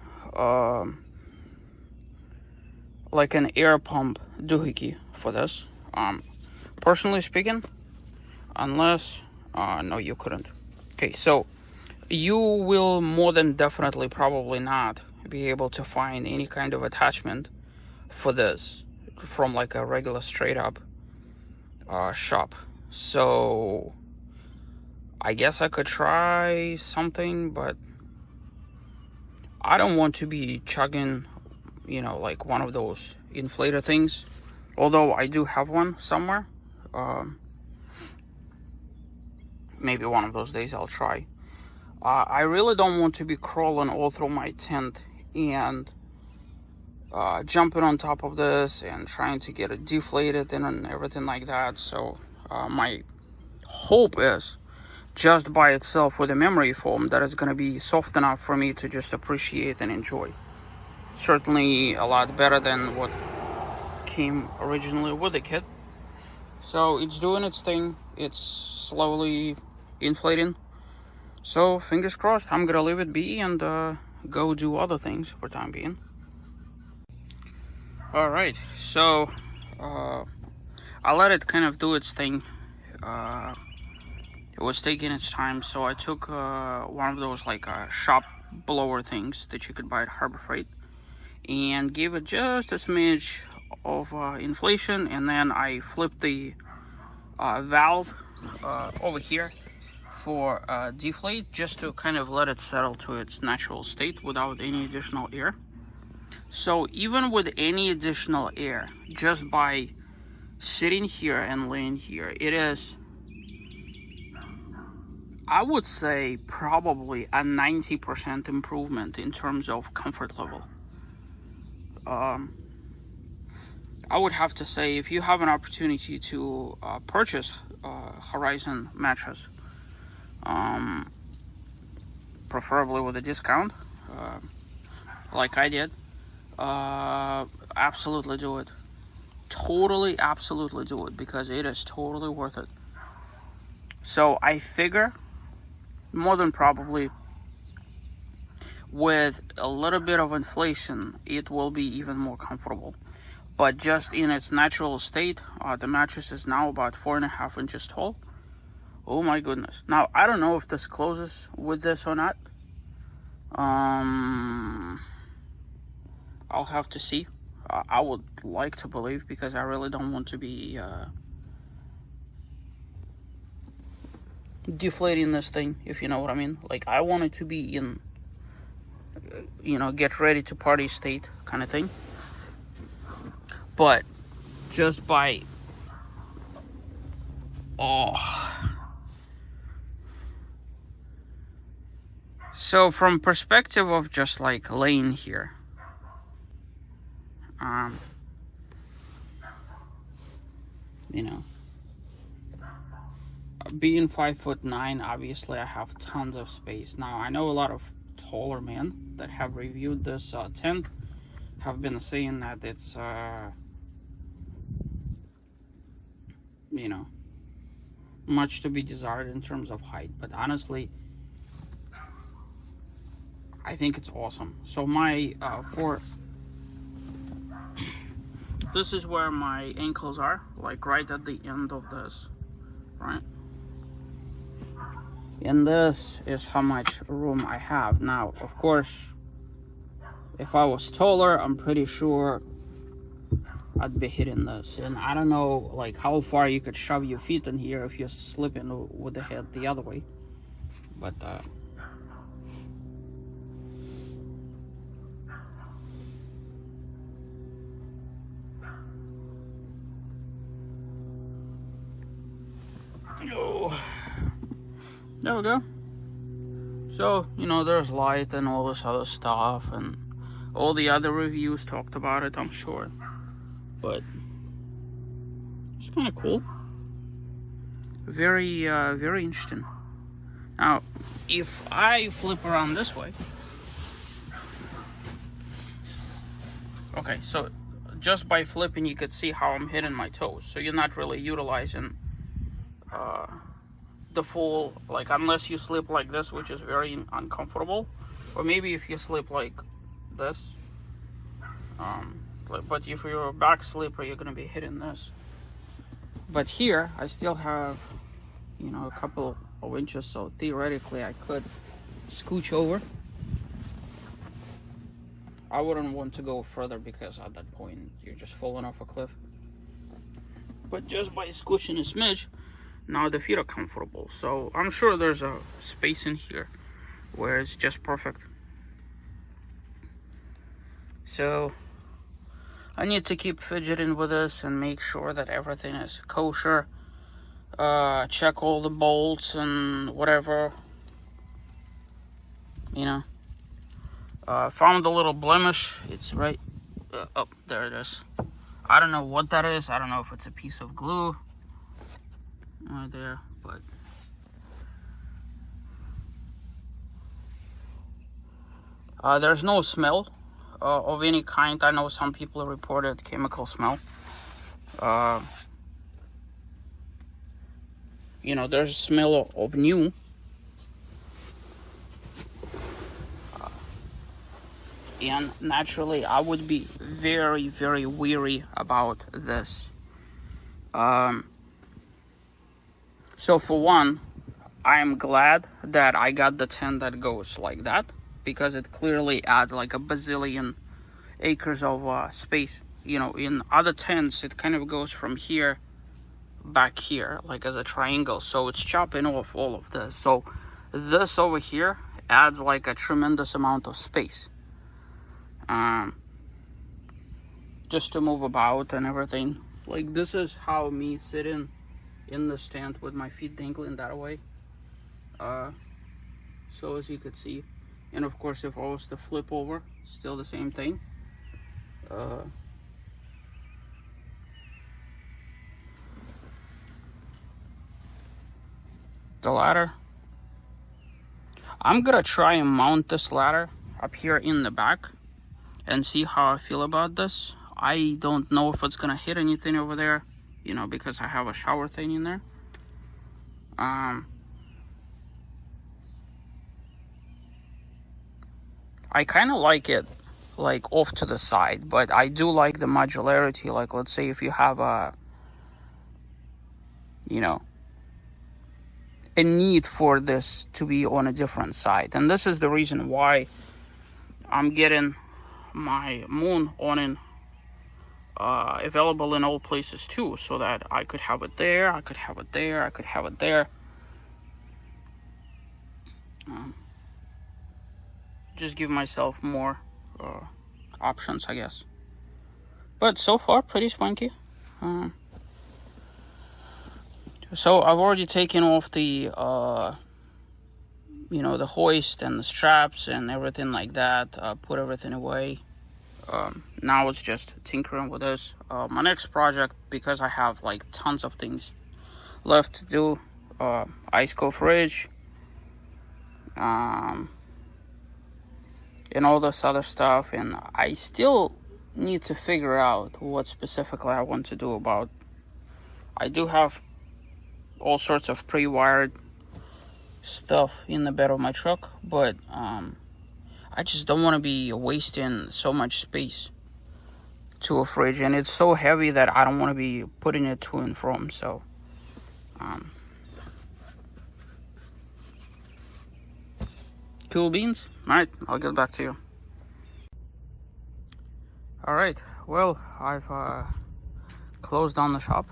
Speaker 1: like an air pump doohickey for this. Personally speaking, unless no, you couldn't. Okay, so you will more than definitely probably not be able to find any kind of attachment for this from like a regular straight up shop. So I guess I could try something, but I don't want to be chugging, you know, like one of those inflator things. Although I do have one somewhere. Maybe one of those days I'll try. I really don't want to be crawling all through my tent and jumping on top of this and trying to get it deflated and everything like that. So my hope is just by itself with a memory foam that is going to be soft enough for me to just appreciate and enjoy. Certainly a lot better than what came originally with the kit. So it's doing its thing. It's slowly inflating. So fingers crossed, I'm gonna leave it be and go do other things for time being. Alright, so I let it kind of do its thing. It was taking its time, so I took one of those like shop blower things that you could buy at Harbor Freight and gave it just a smidge of inflation, and then I flipped the valve over here for deflate, just to kind of let it settle to its natural state without any additional air. So even with any additional air, just by sitting here and laying here, it is, I would say, probably a 90% improvement in terms of comfort level. I would have to say, if you have an opportunity to purchase Horizon mattress, preferably with a discount, like I did, absolutely do it. Totally, absolutely do it, because it is totally worth it. So I figure more than probably, with a little bit of inflation, it will be even more comfortable. But just in its natural state, the mattress is now about 4.5 inches tall. Oh my goodness. Now, I don't know if this closes with this or not. I'll have to see. I would like to believe, because I really don't want to be deflating this thing, if you know what I mean. Like, I want it to be in, get ready to party state kind of thing. But just by, so from perspective of just like laying here, being 5'9", obviously I have tons of space. Now, I know a lot of taller men that have reviewed this tent have been saying that it's much to be desired in terms of height, but honestly, I think it's awesome. So my this is where my ankles are, like right at the end of this, right? And this is how much room I have. Now, of course, if I was taller, I'm pretty sure I'd be hitting this. And I don't know, like, how far you could shove your feet in here if you're slipping with the head the other way. But, there we go. So, there's light and all this other stuff, and all the other reviews talked about it, I'm sure. But it's kind of cool. Very, very interesting. Now, if I flip around this way, okay, so just by flipping, you could see how I'm hitting my toes. So you're not really utilizing the full, like, unless you slip like this, which is very uncomfortable, or maybe if you slip like this, but if you're a back slipper, you're gonna be hitting this. But here I still have a couple of inches, so theoretically I could scooch over. I wouldn't want to go further, because at that point you're just falling off a cliff. But just by scooching a smidge, now the feet are comfortable. So I'm sure there's a space in here where it's just perfect. So I need to keep fidgeting with this and make sure that everything is kosher. Check all the bolts and whatever. Found a little blemish. It's right up there. It is. I don't know what that is. I don't know if it's a piece of glue right there, but there's no smell of any kind. I know some people reported chemical smell. There's a smell of new. And naturally, I would be very, very weary about this. So for one, I am glad that I got the tent that goes like that, because it clearly adds like a bazillion acres of space. In other tents, it kind of goes from here back here, like as a triangle. So it's chopping off all of this. So this over here adds like a tremendous amount of space. Just to move about and everything. Like, this is how me sitting in the tent with my feet dangling that way. So as you could see, and of course if I was to flip over, still the same thing. The ladder, I'm gonna try and mount this ladder up here in the back and see how I feel about this. I don't know if it's gonna hit anything over there, because I have a shower thing in there. I kind of like it like off to the side, but I do like the modularity. Like, let's say if you have a, you know, a need for this to be on a different side. And this is the reason why I'm getting my moon awning available in all places too, so that I could have it there, I could have it there, I could have it there. Just give myself more options, I guess. But so far, pretty swanky. So I've already taken off the, the hoist and the straps and everything like that. Put everything away. Now it's just tinkering with this. My next project, because I have like tons of things left to do, ice cold fridge, and all this other stuff, and I still need to figure out what specifically I want to do about. I do have all sorts of pre-wired stuff in the bed of my truck, but I just don't want to be wasting so much space to a fridge, and it's so heavy that I don't want to be putting it to and from. So cool beans. All right, I'll get back to you. All right, well, I've closed down the shop.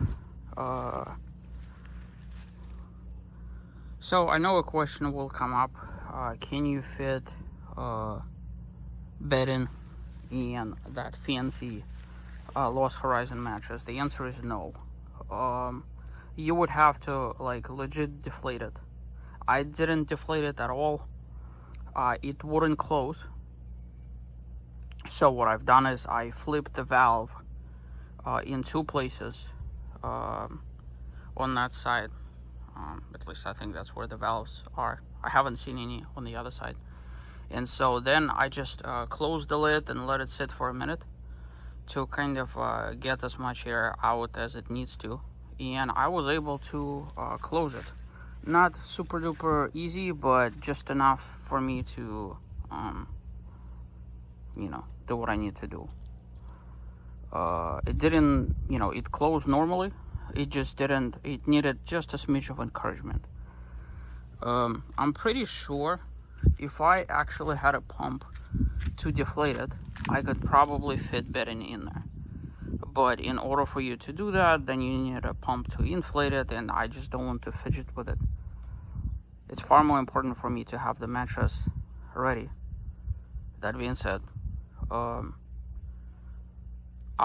Speaker 1: So I know a question will come up. Can you fit bedding in that fancy Lost Horizon mattress? The answer is no. You would have to like legit deflate it. I didn't deflate it at all. It wouldn't close. So what I've done is I flipped the valve in two places on that side. At least I think that's where the valves are. I haven't seen any on the other side. And so then I just closed the lid and let it sit for a minute to kind of get as much air out as it needs to. And I was able to close it. Not super duper easy, but just enough for me to, do what I need to do. It didn't, it closed normally. It just didn't, it needed just a smidge of encouragement. I'm pretty sure if I actually had a pump to deflate it, I could probably fit bedding in there. But in order for you to do that, then you need a pump to inflate it, and I just don't want to fidget with it. It's far more important for me to have the mattress ready. That being said, I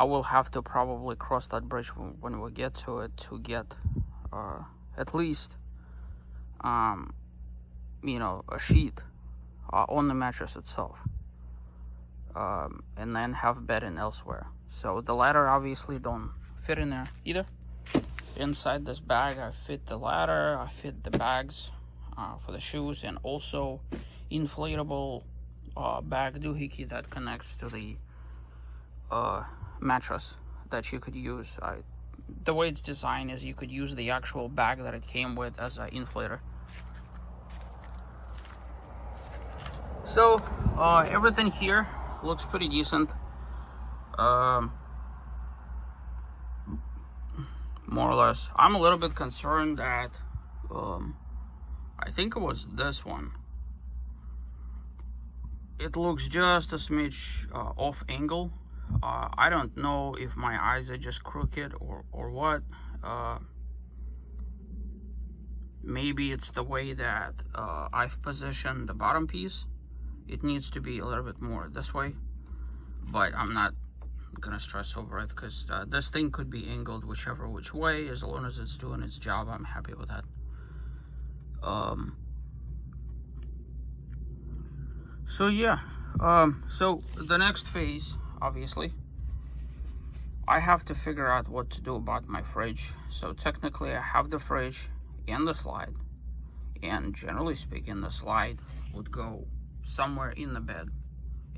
Speaker 1: will have to probably cross that bridge when we get to it to get at least a sheet on the mattress itself, and then have bedding elsewhere. So the ladder obviously don't fit in there either. Inside this bag I fit the ladder, I fit the bags for the shoes, and also inflatable bag doohickey that connects to the mattress that you could use. The way it's designed is you could use the actual bag that it came with as an inflator. So everything here looks pretty decent. More or less. I'm a little bit concerned that I think it was this one. It looks just a smidge off angle. I don't know if my eyes are just crooked or what. Maybe it's the way that I've positioned the bottom piece. It needs to be a little bit more this way, but I'm not gonna stress over it because this thing could be angled whichever which way. As long as it's doing its job, I'm happy with that. So yeah, so the next phase, obviously, I have to figure out what to do about my fridge. So technically I have the fridge and the slide, and generally speaking the slide would go somewhere in the bed,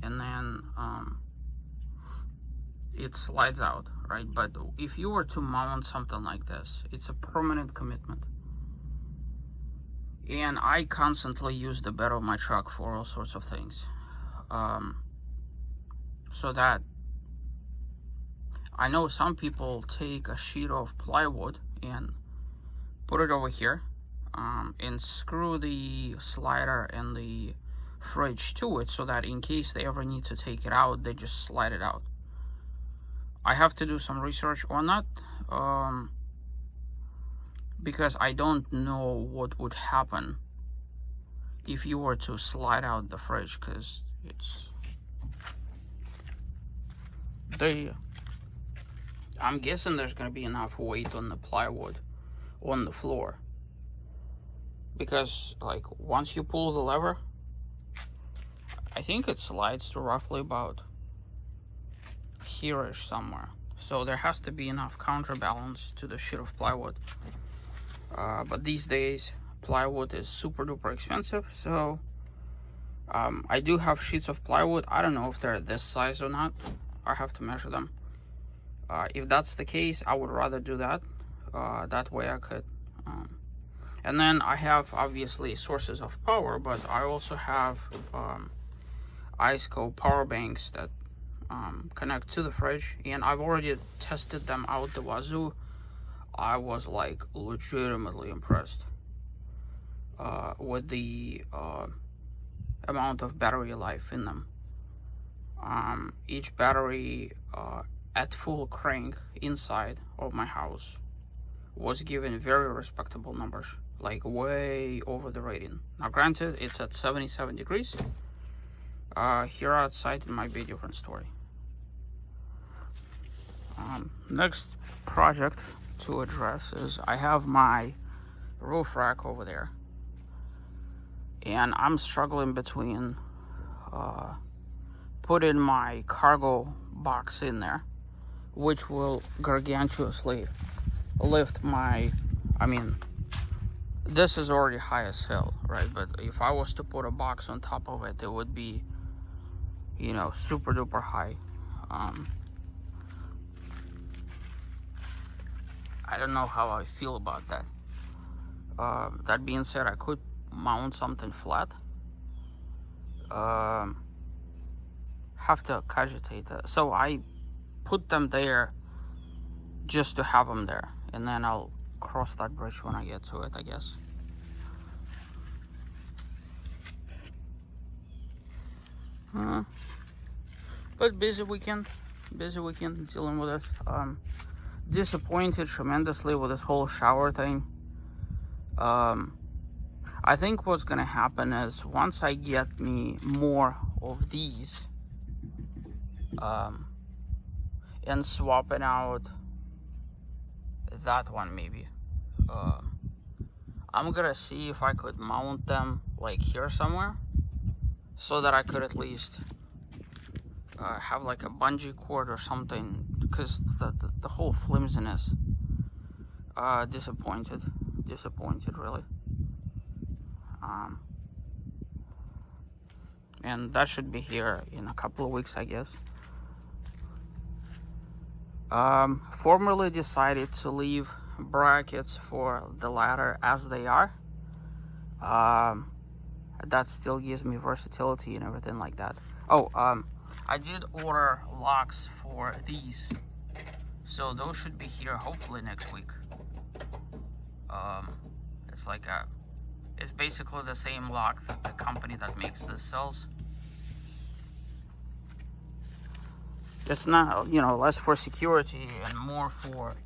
Speaker 1: and then it slides out, right? But if you were to mount something like this, it's a permanent commitment. And I constantly use the bed of my truck for all sorts of things. so that I know some people take a sheet of plywood and put it over here, and screw the slider and the fridge to it so that in case they ever need to take it out, they just slide it out. I have to do some research on that, because I don't know what would happen if you were to slide out the fridge, because I'm guessing there's gonna be enough weight on the plywood on the floor, because like once you pull the lever, I think it slides to roughly about here-ish somewhere. So there has to be enough counterbalance to the sheet of plywood. But these days, plywood is super duper expensive. So I do have sheets of plywood. I don't know if they're this size or not. I have to measure them. If that's the case, I would rather do that. That way I could. And then I have obviously sources of power, but I also have ISCO power banks that connect to the fridge, and I've already tested them out the wazoo. I was like legitimately impressed with the amount of battery life in them. Each battery at full crank inside of my house was given very respectable numbers, like way over the rating. Now granted, it's at 77 degrees. Here outside it might be a different story. Next project to address is I have my roof rack over there, and I'm struggling between putting my cargo box in there, which will gargantuously lift my, I mean, this is already high as hell, right? But if I was to put a box on top of it, it would be, you know, super duper high. I don't know how I feel about that. That being said, I could mount something flat. Have to cogitate that. So I put them there just to have them there, and then I'll cross that bridge when I get to it, I guess. But busy weekend dealing with this. Disappointed tremendously with this whole shower thing. I think what's gonna happen is once I get me more of these, and swapping out that one maybe, I'm gonna see if I could mount them like here somewhere, so that I could at least have like a bungee cord or something, because the whole flimsiness, disappointed really. And that should be here in a couple of weeks, I guess. Formally decided to leave brackets for the ladder as they are. That still gives me versatility and everything like that. I did order locks for these, so those should be here hopefully next week. It's basically the same lock that the company that makes this sells. It's not, you know, less for security and more for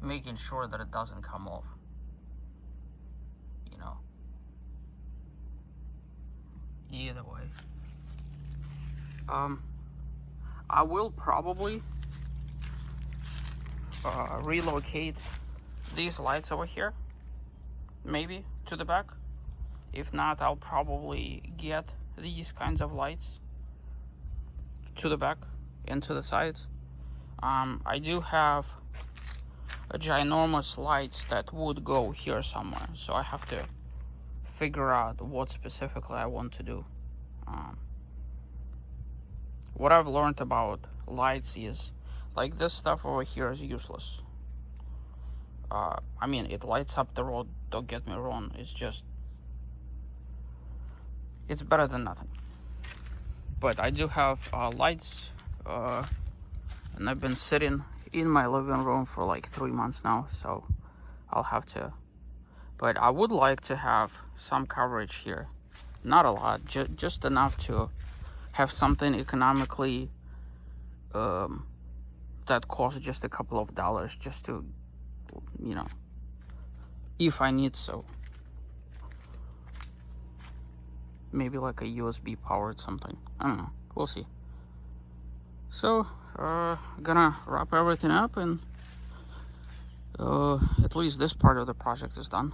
Speaker 1: making sure that it doesn't come off, you know. Either way, I will probably relocate these lights over here, maybe to the back. If not, I'll probably get these kinds of lights to the back and to the sides. I do have a ginormous lights that would go here somewhere, so I have to figure out what specifically I want to do. What I've learned about lights is, like, this stuff over here is useless. I mean, it lights up the road, don't get me wrong, it's better than nothing. But I do have lights, and I've been sitting in my living room for like 3 months now, so I'll have to. But I would like to have some coverage here. Not a lot, just enough to have something economically that costs just a couple of dollars, just to, you know, if I need so. Maybe like a USB powered something. I don't know. We'll see. So, gonna wrap everything up, and at least this part of the project is done.